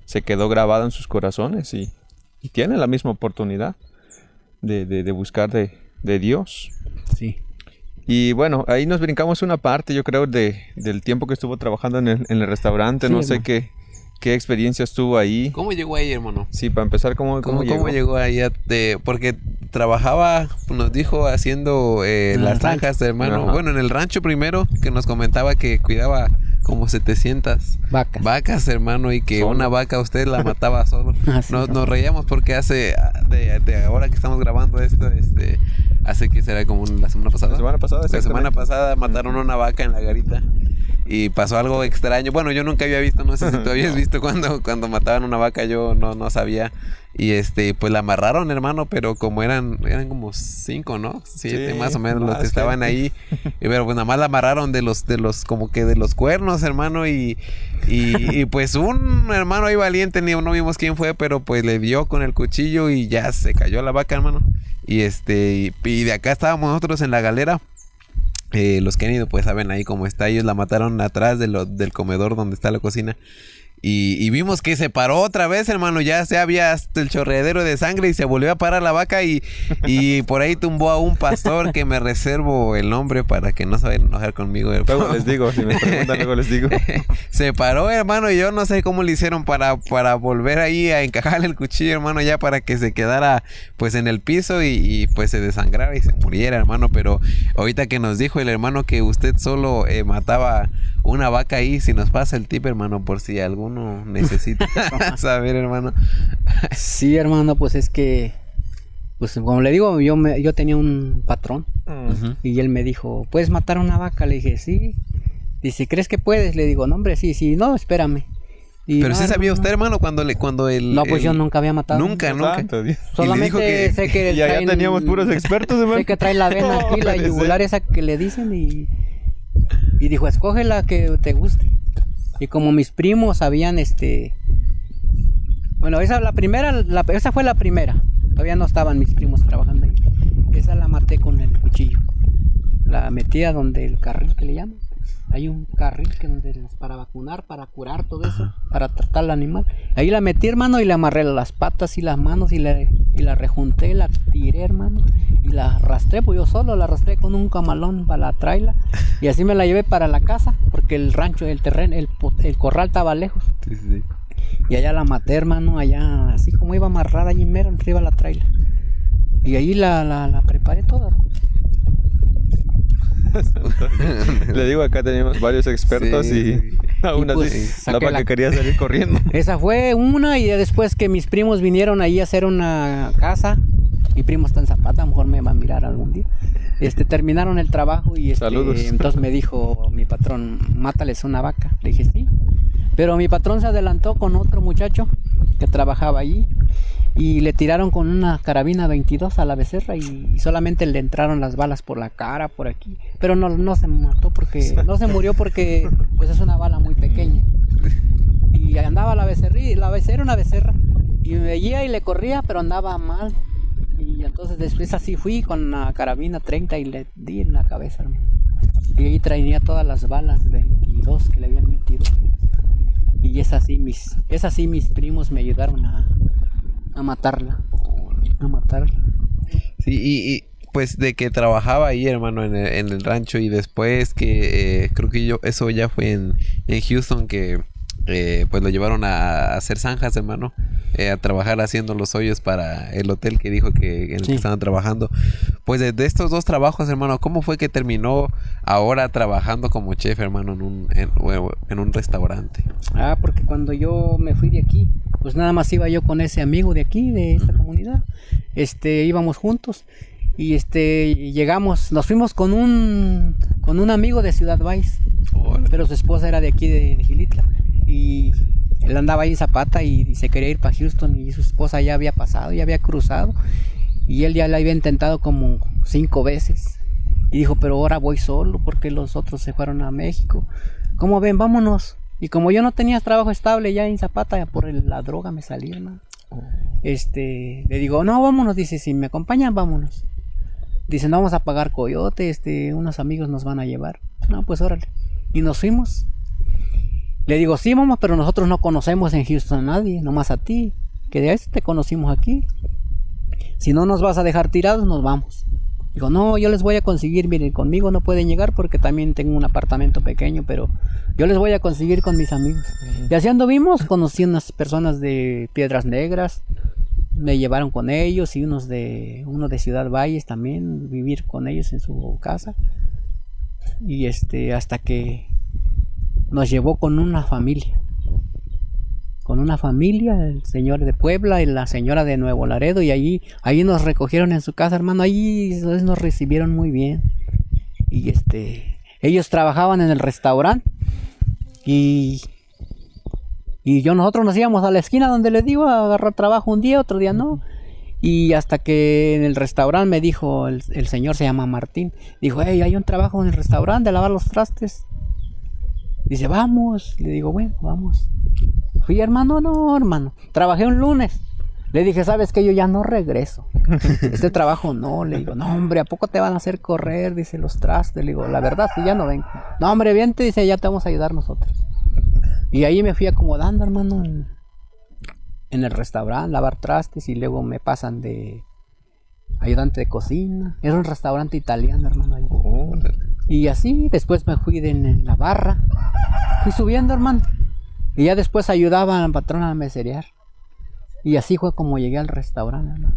se quedó grabada en sus corazones y tienen la misma oportunidad de buscar de Dios. sí. Y bueno, ahí nos brincamos una parte, yo creo, del tiempo que estuvo trabajando en el restaurante. Sí, No sé hermano. qué experiencias tuvo ahí. ¿Cómo llegó ahí, hermano? Sí, para empezar, ¿cómo ¿Cómo llegó ahí? Porque trabajaba, nos dijo, haciendo En las el rancho. granjas, hermano. Ajá. Bueno, en el rancho primero, que nos comentaba que cuidaba como 700 Vacas. vacas, hermano, y que Solo. una vaca usted la mataba solo. Así Nos es. reíamos porque de ahora que estamos grabando esto, hace que será como la semana pasada. La semana pasada, La semana exactamente. pasada mataron una vaca en la garita. Y pasó algo extraño. Bueno, yo nunca había visto, no sé si tú habías visto cuando mataban una vaca, yo no sabía. Y pues la amarraron, hermano, pero como eran como 5, ¿no? 7 Sí, más o menos los más que estaban gente. ahí. Pero pues nada más la amarraron de los como que de los cuernos, hermano, y pues un hermano ahí valiente, no vimos quién fue, pero pues le dio con el cuchillo y ya se cayó la vaca, hermano. Y y de acá estábamos nosotros en la galera. Los que han ido pues saben ahí cómo está. Ellos la mataron atrás del comedor donde está la cocina. Y vimos que se paró otra vez, hermano. Ya se había hasta el chorreadero de sangre y se volvió a parar la vaca. Y por ahí tumbó a un pastor que me reservo el nombre para que no se vayan a enojar conmigo. Luego les digo, si me preguntan, luego les digo. Se paró, hermano, y yo no sé cómo le hicieron para volver ahí a encajarle el cuchillo, hermano, ya para que se quedara pues en el piso y pues se desangrara y se muriera, hermano. Pero ahorita que nos dijo el hermano que usted solo mataba una vaca ahí, si nos pasa el tip, hermano, por si alguno necesita saber, hermano. Sí, hermano, pues es que, pues como le digo, yo tenía un patrón y él me dijo, ¿puedes matar una vaca? Le dije, sí. Dice, ¿crees que puedes? Le digo, no, hombre, sí, no, espérame. Y Pero no, sí sabía hermano. usted, hermano, cuando el... No, pues yo nunca había matado. Nunca. Santo Dios. Solamente dijo que- sé que Y allá traen- teníamos puros expertos, hermano. Sé que trae la vena aquí, la Puede ser. yugular esa que le dicen y dijo, escoge la que te guste. Y como mis primos habían bueno, esa fue la primera. Todavía no estaban mis primos trabajando ahí. Esa la maté con el cuchillo. La metí a donde el carril que le llaman. Hay un carril que para vacunar, para curar todo eso, para tratar al animal. Ahí la metí, hermano, y le amarré las patas y las manos y la rejunté, la tiré, hermano, y la arrastré, pues yo solo la arrastré con un camalón para la traila y así me la llevé para la casa porque el rancho, el terreno, el corral estaba lejos. Sí. Y allá la maté, hermano, allá así como iba amarrada allí mero arriba la traila. Y ahí la preparé toda. Le digo, acá tenemos varios expertos Sí. Aún Y, pues, así, saqué la que quería salir corriendo. Esa fue una, y ya después que mis primos vinieron ahí a hacer una casa. Mi primo está en Zapata, a lo mejor me va a mirar algún día. Terminaron el trabajo y Saludos. entonces me dijo mi patrón, mátales una vaca. Le dije sí. Pero mi patrón se adelantó con otro muchacho que trabajaba allí y le tiraron con una carabina 22 a la becerra y solamente le entraron las balas por la cara, por aquí. Pero no se mató porque, no se murió porque pues es una bala muy pequeña. Y andaba la becerra, era una becerra. Y me veía y le corría, pero andaba mal. Y entonces después así fui con la carabina 30 y le di en la cabeza, hermano. Y ahí traía todas las balas 22 que le habían metido. Y es así mis primos me ayudaron a matarla. Sí, y pues de que trabajaba ahí, hermano, en el rancho, y después que creo que eso ya fue en Houston, que pues lo llevaron a hacer zanjas, hermano, a trabajar haciendo los hoyos para el hotel que dijo en el que estaban trabajando. Pues de estos dos trabajos, hermano, ¿cómo fue que terminó ahora trabajando como chef, hermano, en un restaurante? Porque cuando yo me fui de aquí, pues nada más iba yo con ese amigo de aquí, de esta comunidad. Íbamos juntos y nos fuimos con un amigo de Ciudad Valles, pero su esposa era de aquí de Gilitla. Y él andaba ahí en Zapata y se quería ir para Houston, y su esposa ya había pasado, ya había cruzado, y él ya la había intentado como 5 veces. Y dijo, pero ahora voy solo porque los otros se fueron a México. ¿Cómo ven? Vámonos. Y como yo no tenía trabajo estable ya en Zapata, por la droga me salí, hermano. Le digo, no, vámonos. Dice, si me acompañan, vámonos. Dice, no vamos a pagar coyote, unos amigos nos van a llevar. No, pues órale. Y nos fuimos. Le digo, sí, vamos, pero nosotros no conocemos en Houston a nadie, nomás a ti, que de te conocimos aquí. Si no nos vas a dejar tirados, nos vamos. Digo, no, yo les voy a conseguir, miren, conmigo no pueden llegar porque también tengo un apartamento pequeño, pero yo les voy a conseguir con mis amigos. Y así anduvimos, conocí unas personas de Piedras Negras, me llevaron con ellos, y uno de Ciudad Valles también, vivir con ellos en su casa. Y hasta que nos llevó con una familia, el señor de Puebla y la señora de Nuevo Laredo, y ahí nos recogieron en su casa, hermano. Ahí nos recibieron muy bien. Y ellos trabajaban en el restaurante y nosotros nos íbamos a la esquina donde les digo a agarrar trabajo un día, otro día no. Y hasta que en el restaurante me dijo, el señor se llama Martín, dijo, hey, hay un trabajo en el restaurante de lavar los trastes. Dice, vamos. Le digo, bueno, vamos. Fui, hermano, trabajé un lunes. Le dije, ¿sabes qué? Yo ya no regreso. Este trabajo no. Le digo, no, hombre, ¿a poco te van a hacer correr? Dice, los trastes. Le digo, la verdad, sí, ya no vengo. No, hombre, vente, dice, ya te vamos a ayudar nosotros. Y ahí me fui acomodando, hermano, en el restaurante, lavar trastes, y luego me pasan de ayudante de cocina. Era un restaurante italiano, hermano. Ahí. Y así, después me fui en la barra. Fui subiendo, hermano. Y ya después ayudaba a la patrona a meserear. Y así fue como llegué al restaurante, hermano.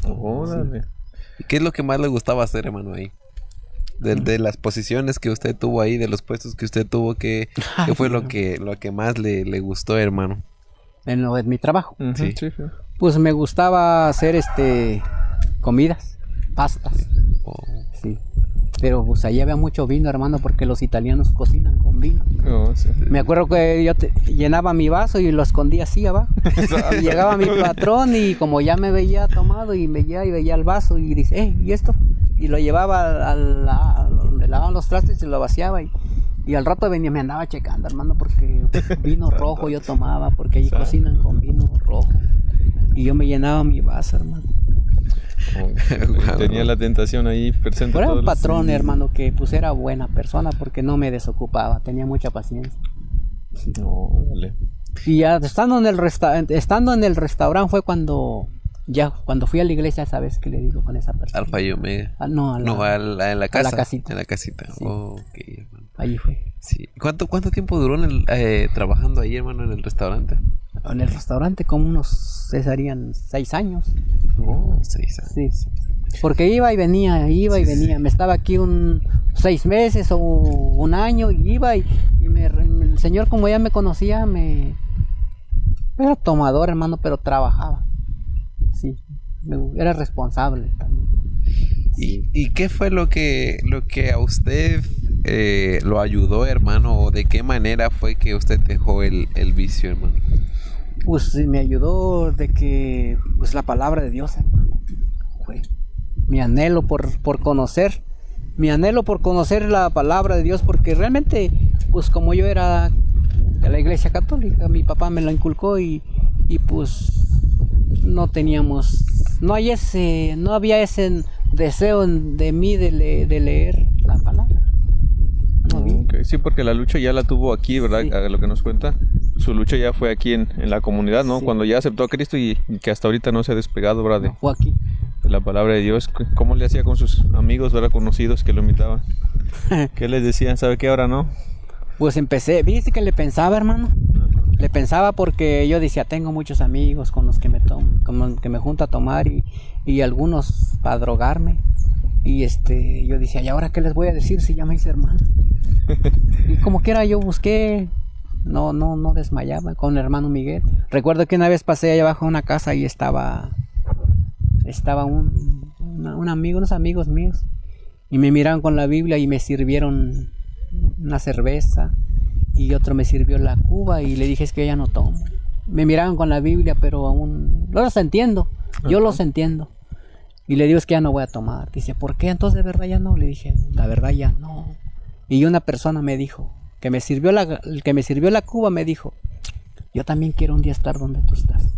Órale. ¿Y qué es lo que más le gustaba hacer, hermano, ahí? De las posiciones que usted tuvo ahí, de los puestos que usted tuvo, ¿qué fue lo que más le gustó, hermano? En mi trabajo. Sí. Pues me gustaba hacer comidas, pastas. Sí. Pero pues ahí había mucho vino, hermano, porque los italianos cocinan con vino. Sí. Me acuerdo que yo llenaba mi vaso y lo escondía así abajo. Y llegaba mi patrón y como ya me veía tomado y veía el vaso y dice, ¿y esto? Y lo llevaba a donde lavaban los trastes y lo vaciaba y al rato venía, me andaba checando, hermano, porque vino rojo yo tomaba, porque ahí cocinan con vino rojo. Y yo me llenaba mi vaso, hermano. Tenía la tentación ahí presente. Era un patrón, hermano, que pues era buena persona porque no me desocupaba, tenía mucha paciencia. Vale. Y ya estando en el restaurante fue cuando fui a la iglesia, ¿sabes qué le digo con esa persona? Alfa y Omega. En la casa. A la casita. En la casita. Sí. Okay, hermano. Allí fue. Sí. ¿Cuánto tiempo duró trabajando ahí, hermano, en el restaurante? En el restaurante como serían 6 años. 6 años. Sí. Porque iba y venía. Me estaba aquí 6 meses o un año y iba y me el Señor, como ya me conocía, era tomador, hermano, pero trabajaba. Sí, era responsable también. ¿Y qué fue lo que a usted lo ayudó, hermano? ¿O de qué manera fue que usted dejó el vicio, hermano? Pues me ayudó de que, pues la palabra de Dios, hermano, fue mi anhelo por conocer la palabra de Dios, porque realmente, pues como yo era de la iglesia católica, mi papá me lo inculcó y pues no había ese deseo de mí de leer la palabra. Okay. Sí, porque la lucha ya la tuvo aquí, ¿verdad? Sí. A lo que nos cuenta, su lucha ya fue aquí en la comunidad, ¿no? Sí. Cuando ya aceptó a Cristo y que hasta ahorita no se ha despegado, ¿verdad? Fue aquí. De la palabra de Dios. ¿Cómo le hacía con sus amigos, ¿verdad? Conocidos que lo imitaban? ¿Qué les decían? ¿Sabe qué ahora no? Pues viste que le pensaba, hermano. Le pensaba porque yo decía, tengo muchos amigos con los que me junto a tomar y algunos para drogarme. Y yo decía, ¿y ahora qué les voy a decir si ya me hice hermano? Y como quiera yo busqué, no desmayaba con el hermano Miguel. Recuerdo que una vez pasé allá abajo a una casa y estaba unos amigos míos y me miraron con la Biblia y me sirvieron una cerveza y otro me sirvió la cuba y le dije, es que ya no tomo. Me miraban con la Biblia, pero aún no los entiendo. Yo los entiendo. Y le digo, es que ya no voy a tomar. Dice, ¿por qué? Entonces, ¿de verdad ya no? Le dije, la verdad ya no. Y una persona me dijo, el que me sirvió la cuba me dijo, yo también quiero un día estar donde tú estás.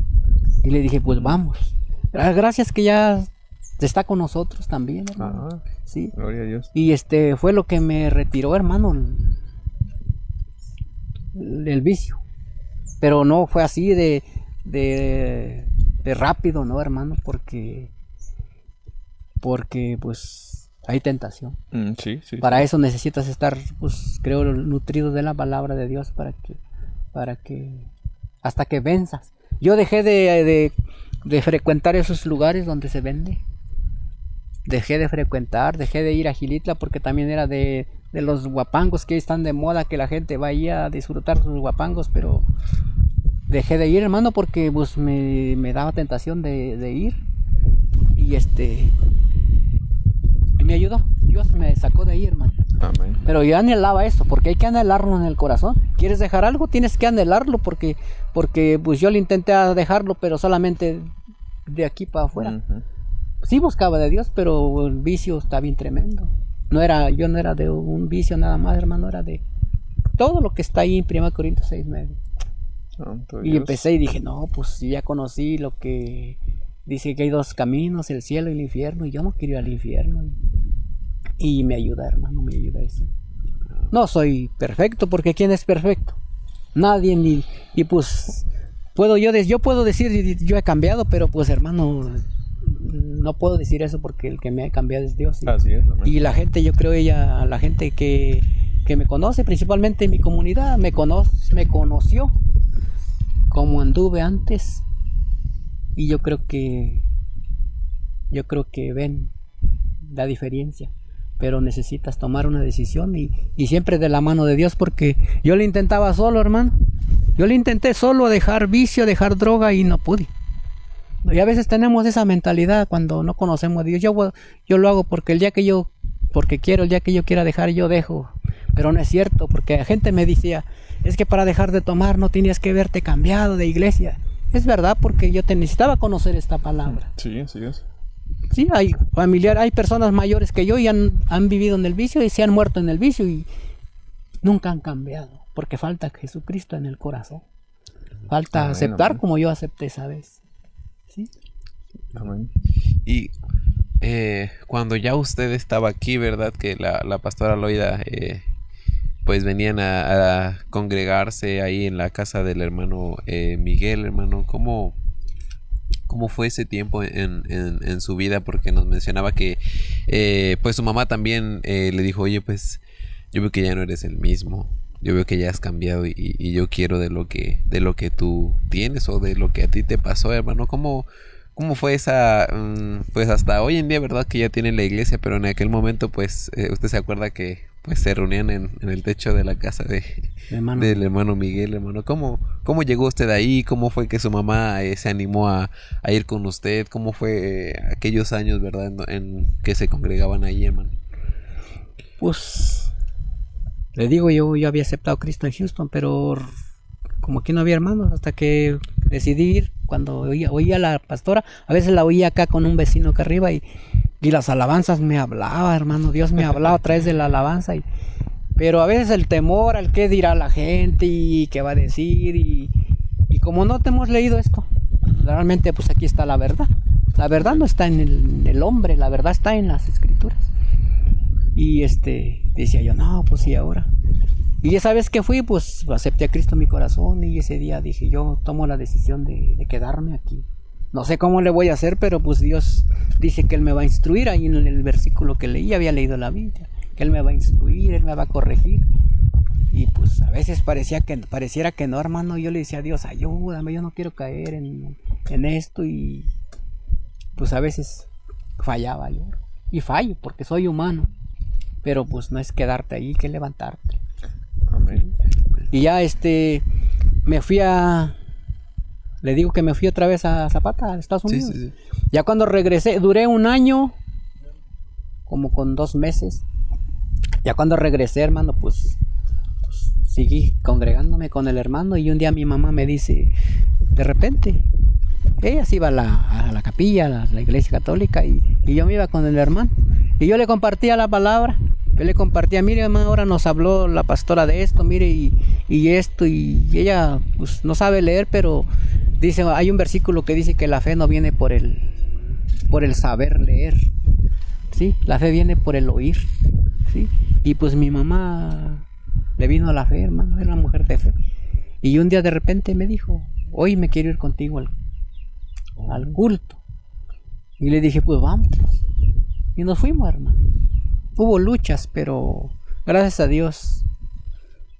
Y le dije, pues vamos. Gracias que ya está con nosotros también, hermano. Ah, sí. Gloria a Dios. Y fue lo que me retiró, hermano, el vicio. Pero no fue así de rápido, ¿no, hermano? Porque pues hay tentación. Sí. Para eso necesitas estar, pues creo, nutrido de la palabra de Dios para que hasta que venzas. Yo dejé de frecuentar esos lugares donde se vende. Dejé de ir a Gilitla porque también era de los guapangos que están de moda, que la gente va ahí a disfrutar sus guapangos, pero dejé de ir, hermano, porque pues me daba tentación de ir y me ayudó. Dios me sacó de ahí, hermano. Amén. Pero yo anhelaba eso, porque hay que anhelarlo en el corazón. ¿Quieres dejar algo? Tienes que anhelarlo, porque pues yo le intenté dejarlo, pero solamente de aquí para afuera. Uh-huh. Sí buscaba de Dios, pero el vicio está bien tremendo. Yo no era de un vicio nada más, hermano, era de todo lo que está ahí en 1 Corintios 6:9. Y empecé y dije, no, pues ya conocí lo que dice, que hay dos caminos, el cielo y el infierno, y yo no quiero ir al infierno. Y me ayuda, hermano, me ayuda eso. No soy perfecto, porque ¿quién es perfecto? Nadie, y pues yo puedo decir, yo he cambiado, pero pues, hermano, no puedo decir eso porque el que me ha cambiado es Dios. Así es, y la gente, yo creo, la gente que me conoce, principalmente en mi comunidad, me conoció como anduve antes, y yo creo que ven la diferencia. Pero necesitas tomar una decisión y siempre de la mano de Dios, porque yo lo intentaba solo, hermano. Yo le intenté solo dejar vicio, dejar droga y no pude. Y a veces tenemos esa mentalidad cuando no conocemos a Dios. Yo lo hago porque el día que yo quiera dejar, yo dejo. Pero no es cierto, porque la gente me decía, es que para dejar de tomar no tienes que verte cambiado de iglesia. Es verdad, porque yo necesitaba conocer esta palabra. Sí, así es. Sí, hay personas mayores que yo y han vivido en el vicio y se han muerto en el vicio y nunca han cambiado, porque falta Jesucristo en el corazón. Falta aceptar como yo acepté esa vez. ¿Sí? Amén. Y cuando ya usted estaba aquí, ¿verdad? Que la pastora Loida pues venían a congregarse ahí en la casa del hermano Miguel, hermano, ¿cómo fue ese tiempo en su vida? Porque nos mencionaba que pues su mamá también le dijo, oye, pues yo veo que ya no eres el mismo, yo veo que ya has cambiado y yo quiero de lo que tú tienes o de lo que a ti te pasó, hermano. ¿Cómo fue esa, pues hasta hoy en día, verdad que ya tiene la iglesia, pero en aquel momento pues usted se acuerda que pues se reunían en el techo de la casa del hermano Miguel, hermano. ¿Cómo llegó usted ahí? ¿Cómo fue que su mamá se animó a ir con usted? ¿Cómo fue aquellos años, verdad, en que se congregaban ahí, hermano? Pues, le digo, yo había aceptado a Cristo en Houston, pero como aquí no había hermanos, hasta que decidí ir, cuando oía a la pastora, a veces la oía acá con un vecino acá arriba y las alabanzas me hablaba, hermano, Dios me hablaba a través de la alabanza, pero a veces el temor al qué dirá la gente y qué va a decir, y como no te hemos leído esto, realmente pues aquí está la verdad no está en el hombre, la verdad está en las escrituras. Y decía yo, no, pues sí, ahora. Y esa vez que fui, pues acepté a Cristo en mi corazón, y ese día dije, yo tomo la decisión de quedarme aquí. No sé cómo le voy a hacer, pero pues Dios dice que Él me va a instruir. Ahí en el versículo que leí, había leído la Biblia, que Él me va a instruir, Él me va a corregir. Y pues a veces pareciera que no, hermano. Yo le decía a Dios, ayúdame, yo no quiero caer en esto. Y pues a veces fallaba yo. Y fallo, porque soy humano. Pero pues no es quedarte ahí, que levantarte. Amén. Y ya me fui le digo que me fui otra vez a Zapata, a Estados Unidos. Sí. Ya cuando regresé, duré un año, como con 2 meses. Ya cuando regresé, hermano, pues seguí congregándome con el hermano. Y un día mi mamá me dice, de repente, ella se iba a la capilla, a la iglesia católica, y yo me iba con el hermano. Y yo le compartía la palabra. Yo le compartía, mire, mamá, ahora nos habló la pastora de esto, mire, y esto, y ella pues no sabe leer, pero dice, hay un versículo que dice que la fe no viene por el saber leer, ¿sí? La fe viene por el oír, ¿sí? Y pues mi mamá le vino a la fe, hermano, era una mujer de fe. Y un día de repente me dijo, hoy me quiero ir contigo al culto. Y le dije, pues vamos. Y nos fuimos, hermano. Hubo luchas, pero gracias a Dios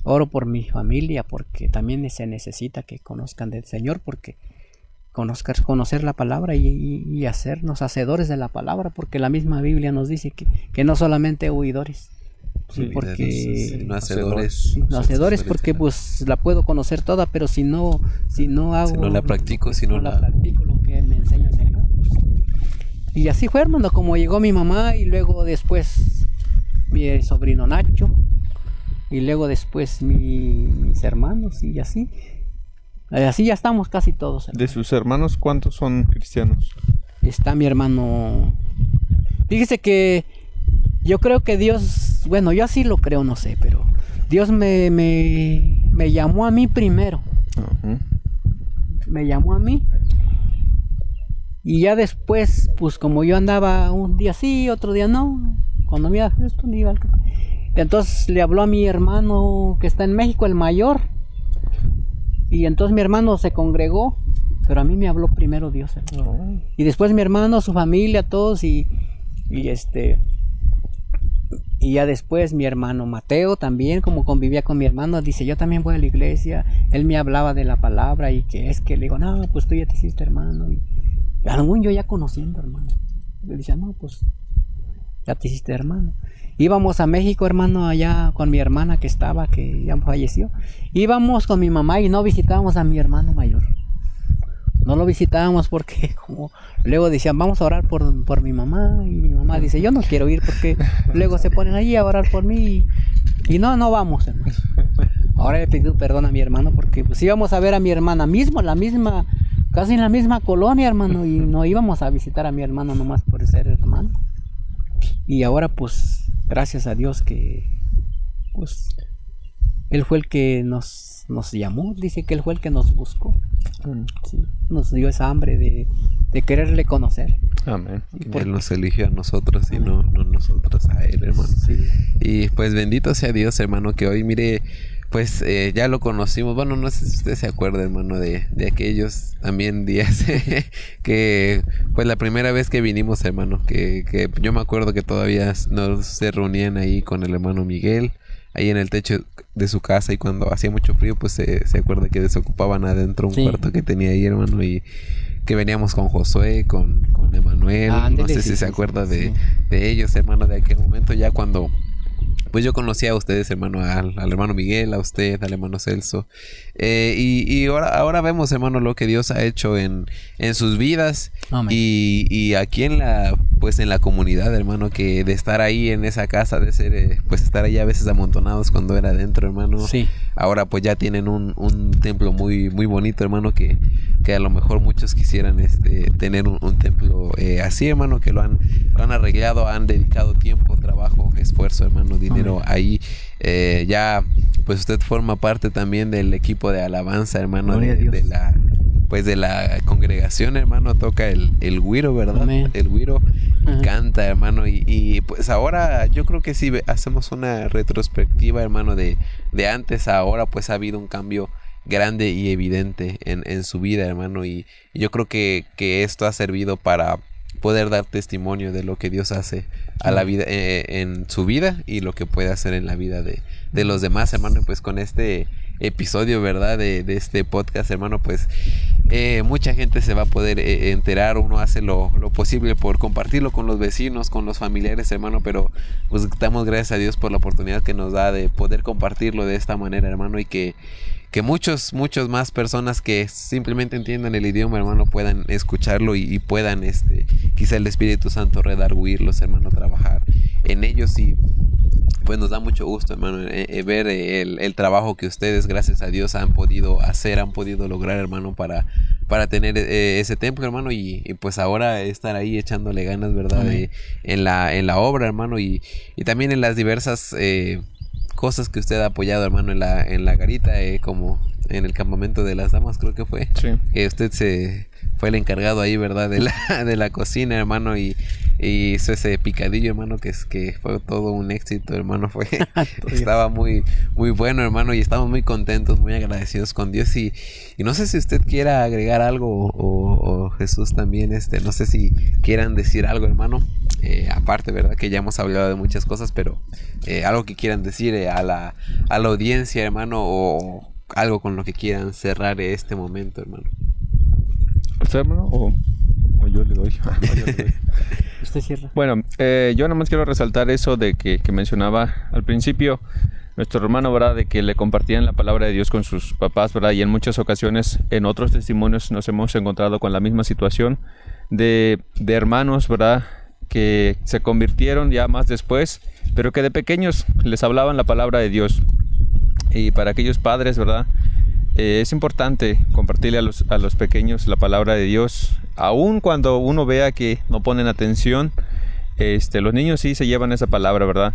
oro por mi familia, porque también se necesita que conozcan del Señor, porque conocer la palabra y hacernos hacedores de la palabra, porque la misma Biblia nos dice que no solamente oidores, sí, porque no hacedores, hacedores, porque pues la puedo conocer toda, pero si no la practico, la practico lo que me enseña el Señor. Y así fue, hermano, como llegó mi mamá, y luego después mi sobrino Nacho, y luego después mis hermanos, y así ya estamos casi todos, hermano. De sus hermanos, ¿cuántos son cristianos? Está mi hermano. Fíjese que yo creo que Dios, bueno, yo así lo creo, no sé, pero Dios me llamó a mí primero. Uh-huh. Me llamó a mí. Y ya después, pues como yo andaba un día sí, otro día no, cuando me iba a Houston, iba al... Entonces le habló a mi hermano que está en México, el mayor. Y entonces mi hermano se congregó, pero a mí me habló primero Dios. Y después mi hermano, su familia, todos, y ya después mi hermano Mateo también, como convivía con mi hermano, dice, yo también voy a la iglesia. Él me hablaba de la palabra, y que es que le digo, no, pues tú ya te hiciste hermano. Y aún yo ya conociendo, hermano. Le decía, no, pues ya te hiciste hermano. Íbamos a México, hermano, allá con mi hermana que ya falleció. Íbamos con mi mamá y no visitábamos a mi hermano mayor. No lo visitábamos porque como luego decían, vamos a orar por mi mamá. Y mi mamá dice, yo no quiero ir, porque luego se ponen allí a orar por mí. Y no vamos, hermano. Ahora le pedí perdón a mi hermano, porque pues íbamos a ver a mi hermana mismo, casi en la misma colonia, hermano, y no íbamos a visitar a mi hermano nomás por ser hermano. Y ahora pues gracias a Dios que pues Él fue el que nos llamó, dice que Él fue el que nos buscó. Sí, nos dio esa hambre de quererle conocer. Amén. Él nos eligió a nosotros y no nosotros a Él, hermano. Sí. Y pues bendito sea Dios, hermano, que hoy mire, pues ya lo conocimos. Bueno, no sé si usted se acuerda, hermano, de aquellos también días que pues la primera vez que vinimos, hermano, que yo me acuerdo que todavía se reunían ahí con el hermano Miguel, ahí en el techo de su casa, y cuando hacía mucho frío, pues se acuerda que desocupaban adentro un cuarto que tenía ahí, hermano, y que veníamos con Josué, con Emanuel, no sé si se acuerda de ellos, hermano, de aquel momento, ya cuando pues yo conocí a ustedes, hermano, al hermano Miguel, a usted, al hermano Celso. Y ahora vemos, hermano, lo que Dios ha hecho en sus vidas. Amén. Y aquí en la comunidad, hermano, que de estar ahí en esa casa, de ser, pues estar ahí a veces amontonados cuando era adentro, hermano. Sí. Ahora pues ya tienen un templo muy, muy bonito, hermano, que a lo mejor muchos quisieran tener un templo así, hermano, que lo han arreglado, han dedicado tiempo, trabajo, esfuerzo, hermano, dinero ahí. Ya pues usted forma parte también del equipo de alabanza, hermano, de la congregación, hermano. Toca el güiro, ¿verdad? Amén. El güiro canta, hermano, y pues ahora yo creo que si hacemos una retrospectiva, hermano, de antes a ahora, pues ha habido un cambio grande y evidente en su vida, hermano, y yo creo que esto ha servido para poder dar testimonio de lo que Dios hace a la vida, en su vida, y lo que puede hacer en la vida de los demás, hermano. Y pues con este episodio, ¿verdad? De este podcast, hermano, pues mucha gente se va a poder enterar. Uno hace lo posible por compartirlo con los vecinos, con los familiares, hermano, pero pues damos gracias a Dios por la oportunidad que nos da de poder compartirlo de esta manera, hermano, y que muchos más personas que simplemente entiendan el idioma, hermano, puedan escucharlo y puedan quizá el Espíritu Santo redarguirlos, hermano, trabajar en ellos. Y pues nos da mucho gusto, hermano, ver el trabajo que ustedes, gracias a Dios, han podido hacer, han podido lograr, hermano, para tener ese templo, hermano, y pues ahora estar ahí echándole ganas, ¿verdad? En la obra, hermano, y también en las diversas cosas que usted ha apoyado, hermano, en la garita, como en el campamento de las damas, creo que fue. Sí. Que usted fue el encargado ahí, ¿verdad? De la cocina, hermano, y hizo ese picadillo, hermano, que fue todo un éxito, hermano. Estaba muy, muy bueno, hermano, y estamos muy contentos, muy agradecidos con Dios. Y no sé si usted quiera agregar algo, o Jesús también, no sé si quieran decir algo, hermano. Aparte, ¿verdad? Que ya hemos hablado de muchas cosas, pero algo que quieran decir a la audiencia, hermano, o algo con lo que quieran cerrar este momento, hermano. ¿Usted, hermano? ¿O yo le doy? Usted cierra. Bueno, yo nada más quiero resaltar eso de que mencionaba al principio nuestro hermano, ¿verdad? De que le compartían la palabra de Dios con sus papás, ¿verdad? Y en muchas ocasiones, en otros testimonios, nos hemos encontrado con la misma situación de hermanos, ¿verdad? Que se convirtieron ya más después, pero que de pequeños les hablaban la palabra de Dios. Y para aquellos padres, ¿verdad? Es importante compartirle a los pequeños la palabra de Dios, aun cuando uno vea que no ponen atención. Los niños sí se llevan esa palabra, ¿verdad?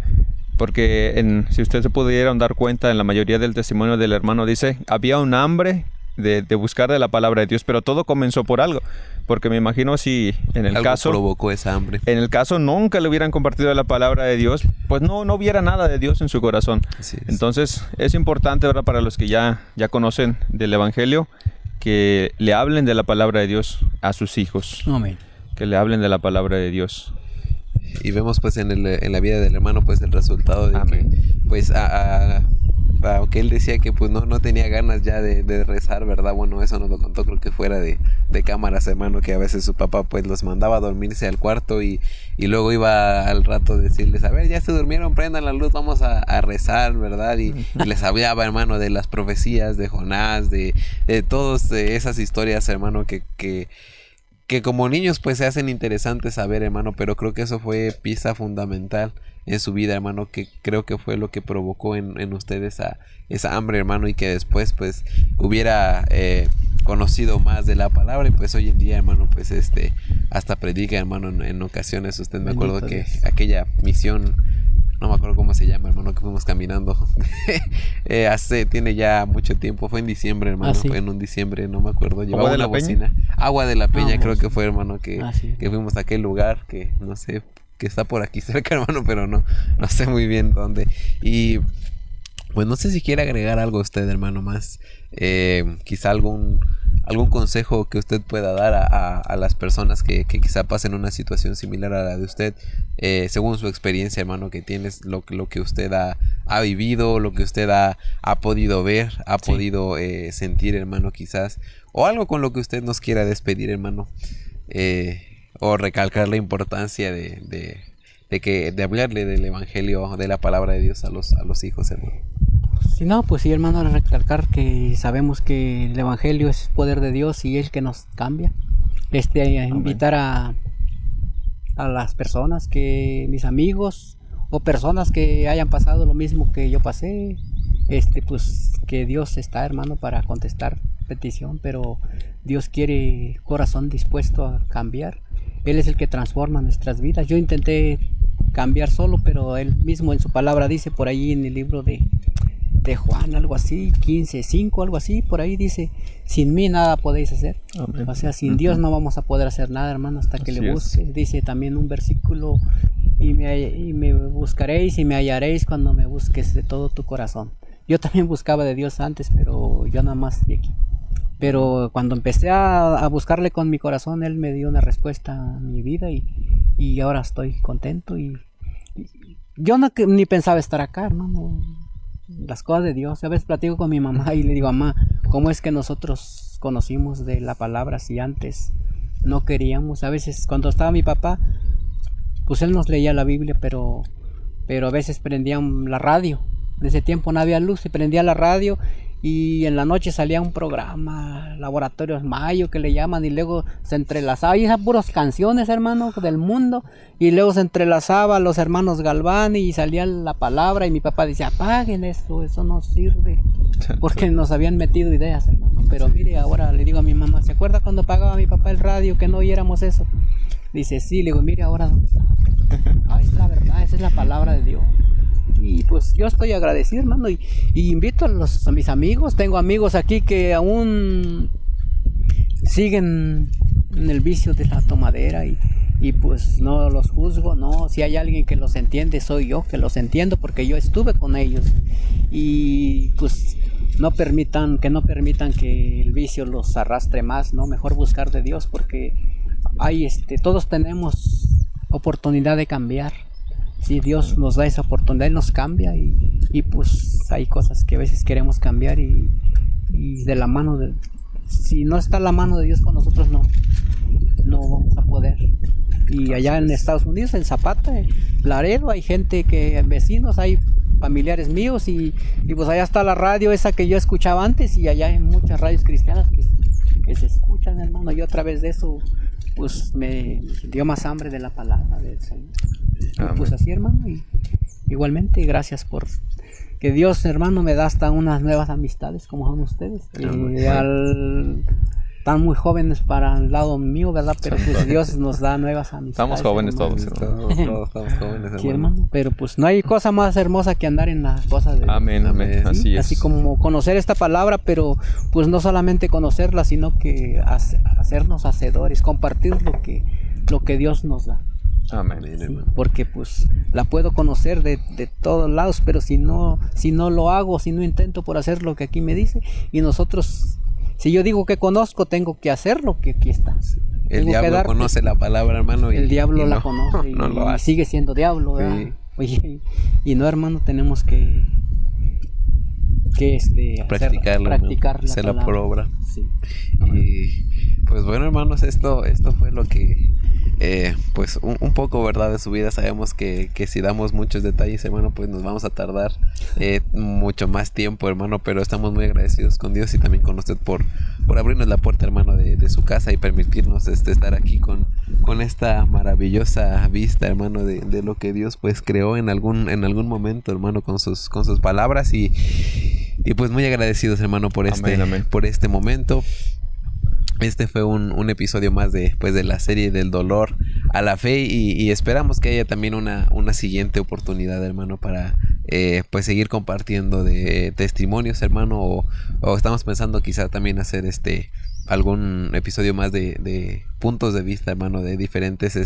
Porque si ustedes se pudieran dar cuenta, en la mayoría del testimonio del hermano dice, había un hambre de buscar de la palabra de Dios, pero todo comenzó por algo. Porque me imagino si en el algo caso provocó esa hambre. En el caso nunca le hubieran compartido la palabra de Dios, pues no hubiera nada de Dios en su corazón. Entonces es importante, ¿verdad? Para los que ya conocen del Evangelio, que le hablen de la palabra de Dios a sus hijos. Amén. Que le hablen de la palabra de Dios. Y vemos pues en la vida del hermano pues el resultado de Amén. que pues aunque él decía que pues no tenía ganas ya de rezar, ¿verdad? Bueno, eso nos lo contó, creo que fuera de cámaras, hermano, que a veces su papá pues los mandaba a dormirse al cuarto y luego iba al rato a decirles, a ver, ya se durmieron, prendan la luz, vamos a rezar, ¿verdad? Y les hablaba, hermano, de las profecías de Jonás, de todas esas historias, hermano, que como niños pues se hacen interesantes saber, hermano, pero creo que eso fue pieza fundamental en su vida, hermano, que creo que fue lo que provocó en ustedes esa hambre, hermano, y que después pues hubiera conocido más de la palabra. Y pues hoy en día, hermano, pues hasta predica, hermano, en ocasiones. Usted me acuerdo que aquella misión, no me acuerdo cómo se llama, hermano, que fuimos caminando tiene ya mucho tiempo, fue en diciembre, hermano. ¿Sí? Fue en un diciembre, no me acuerdo, llevaba ¿Agua de una la bocina, Peña? Agua de la Peña, creo que fue, hermano, que fuimos a aquel lugar que no sé, que está por aquí cerca, hermano, pero no sé muy bien dónde. Y pues no sé si quiere agregar algo usted, hermano, más, quizá algún consejo que usted pueda dar a las personas que quizá pasen una situación similar a la de usted, según su experiencia, hermano, que tienes, lo que usted ha vivido, lo que usted ha podido ver, ha podido sentir, hermano, quizás, o algo con lo que usted nos quiera despedir, hermano, o recalcar la importancia de de hablarle del evangelio, de la palabra de Dios a los hijos, hermano. Si no, pues sí, hermano, recalcar que sabemos que el evangelio es poder de Dios y es que nos cambia. A invitar a las personas, que mis amigos o personas que hayan pasado lo mismo que yo pasé, pues que Dios está, hermano, para contestar petición, pero Dios quiere corazón dispuesto a cambiar. Él es el que transforma nuestras vidas. Yo intenté cambiar solo, pero Él mismo en su palabra dice por ahí en el libro de Juan, algo así, 15:5, algo así, por ahí dice, sin mí nada podéis hacer. Amén. O sea, sin Dios no vamos a poder hacer nada, hermano, hasta que le busques. Dice también un versículo, y me buscaréis y me hallaréis cuando me busques de todo tu corazón. Yo también buscaba de Dios antes, pero yo nada más de aquí. Pero cuando empecé a buscarle con mi corazón, Él me dio una respuesta a mi vida y ahora estoy contento. Y yo ni pensaba estar acá, hermano. Las cosas de Dios. A veces platico con mi mamá y le digo, mamá, ¿cómo es que nosotros conocimos de la palabra si antes no queríamos? A veces cuando estaba mi papá, pues él nos leía la Biblia, pero a veces prendían la radio. En ese tiempo no había luz, se prendía la radio y en la noche salía un programa, Laboratorios Mayo, que le llaman, y luego se entrelazaba, y esas puras canciones, hermano, del mundo, y luego se entrelazaba los hermanos Galván y salía la palabra, y mi papá decía, apaguen eso no sirve, porque nos habían metido ideas, hermano. Pero mire, ahora le digo a mi mamá, ¿se acuerda cuando pagaba mi papá el radio que no oyéramos eso? Dice, sí. Le digo, mire, ahora ¿dónde está? Es la verdad, esa es la palabra de Dios. Y pues yo estoy agradecido, hermano, y invito a mis amigos. Tengo amigos aquí que aún siguen en el vicio de la tomadera y pues no los juzgo, no. Si hay alguien que los entiende, soy yo que los entiendo, porque yo estuve con ellos. Y pues no permitan que el vicio los arrastre más, no. Mejor buscar de Dios, porque todos tenemos oportunidad de cambiar. Si Dios nos da esa oportunidad, Él nos cambia y pues hay cosas que a veces queremos cambiar y de la mano de... Si no está la mano de Dios con nosotros, no vamos a poder. Y allá en Estados Unidos, en Zapata, en Laredo, hay gente vecinos, hay familiares míos y pues allá está la radio esa que yo escuchaba antes, y allá hay muchas radios cristianas que se escuchan, hermano, y otra vez de eso pues me dio más hambre de la palabra del Señor. Pues así, hermano, y igualmente gracias por que Dios, hermano, me da hasta unas nuevas amistades como son ustedes. Están muy jóvenes para el lado mío, ¿verdad? Pero pues Dios nos da nuevas amistades. Estamos jóvenes, hermano. Todos estamos jóvenes, hermano. Sí, hermano. Pero pues no hay cosa más hermosa que andar en las cosas de Dios. Amén. ¿Sí? Así es. Así como conocer esta palabra, pero pues no solamente conocerla, sino que hacernos hacedores, compartir lo que Dios nos da. Amén. Sí, porque pues la puedo conocer de todos lados, pero si no lo hago, si no intento por hacer lo que aquí me dice, y nosotros, si yo digo que conozco, tengo que hacer lo que aquí está. El diablo conoce la palabra, hermano. El diablo la conoce y, no lo hace. Y sigue siendo diablo, ¿verdad? Sí. Oye, y no, hermano, tenemos que practicarla, hacerla por obra. Sí. Y pues bueno, hermanos, esto fue lo que pues un poco, verdad, de su vida. Sabemos que si damos muchos detalles, hermano, pues nos vamos a tardar mucho más tiempo, hermano, pero estamos muy agradecidos con Dios y también con usted por abrirnos la puerta, hermano, de su casa y permitirnos estar aquí con esta maravillosa vista, hermano, de lo que Dios pues creó en algún momento, hermano, con sus palabras y pues muy agradecidos, hermano, por Amén. Por este momento. Este fue un episodio más de la serie del dolor a la fe y esperamos que haya también una siguiente oportunidad, hermano, para pues seguir compartiendo de testimonios, hermano, o estamos pensando quizá también hacer algún episodio más de puntos de vista, hermano, de diferentes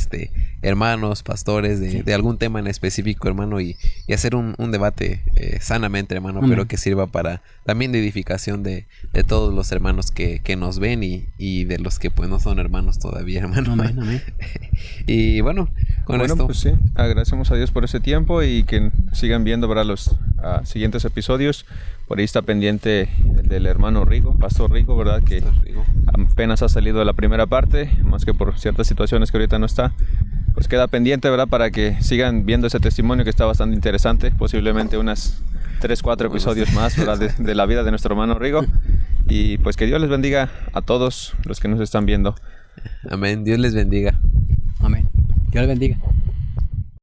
hermanos, pastores, de algún tema en específico, hermano, y hacer un debate sanamente, hermano, Amén. Pero que sirva para también de edificación de todos los hermanos que nos ven y de los que pues no son hermanos todavía, hermano. Amén, amén. Y bueno, esto pues sí, agradecemos a Dios por ese tiempo y que sigan viendo, ¿verdad?, los siguientes episodios. Por ahí está pendiente el del hermano Rigo, Pastor Rigo, ¿verdad? Que apenas ha salido de la primera parte, más que por ciertas situaciones que ahorita no está. pues queda pendiente, ¿verdad? Para que sigan viendo ese testimonio que está bastante interesante, posiblemente unas 3-4 episodios más, ¿verdad? De la vida de nuestro hermano Rigo. Y pues que Dios les bendiga a todos los que nos están viendo. Amén. Dios les bendiga. Amén. Dios les bendiga.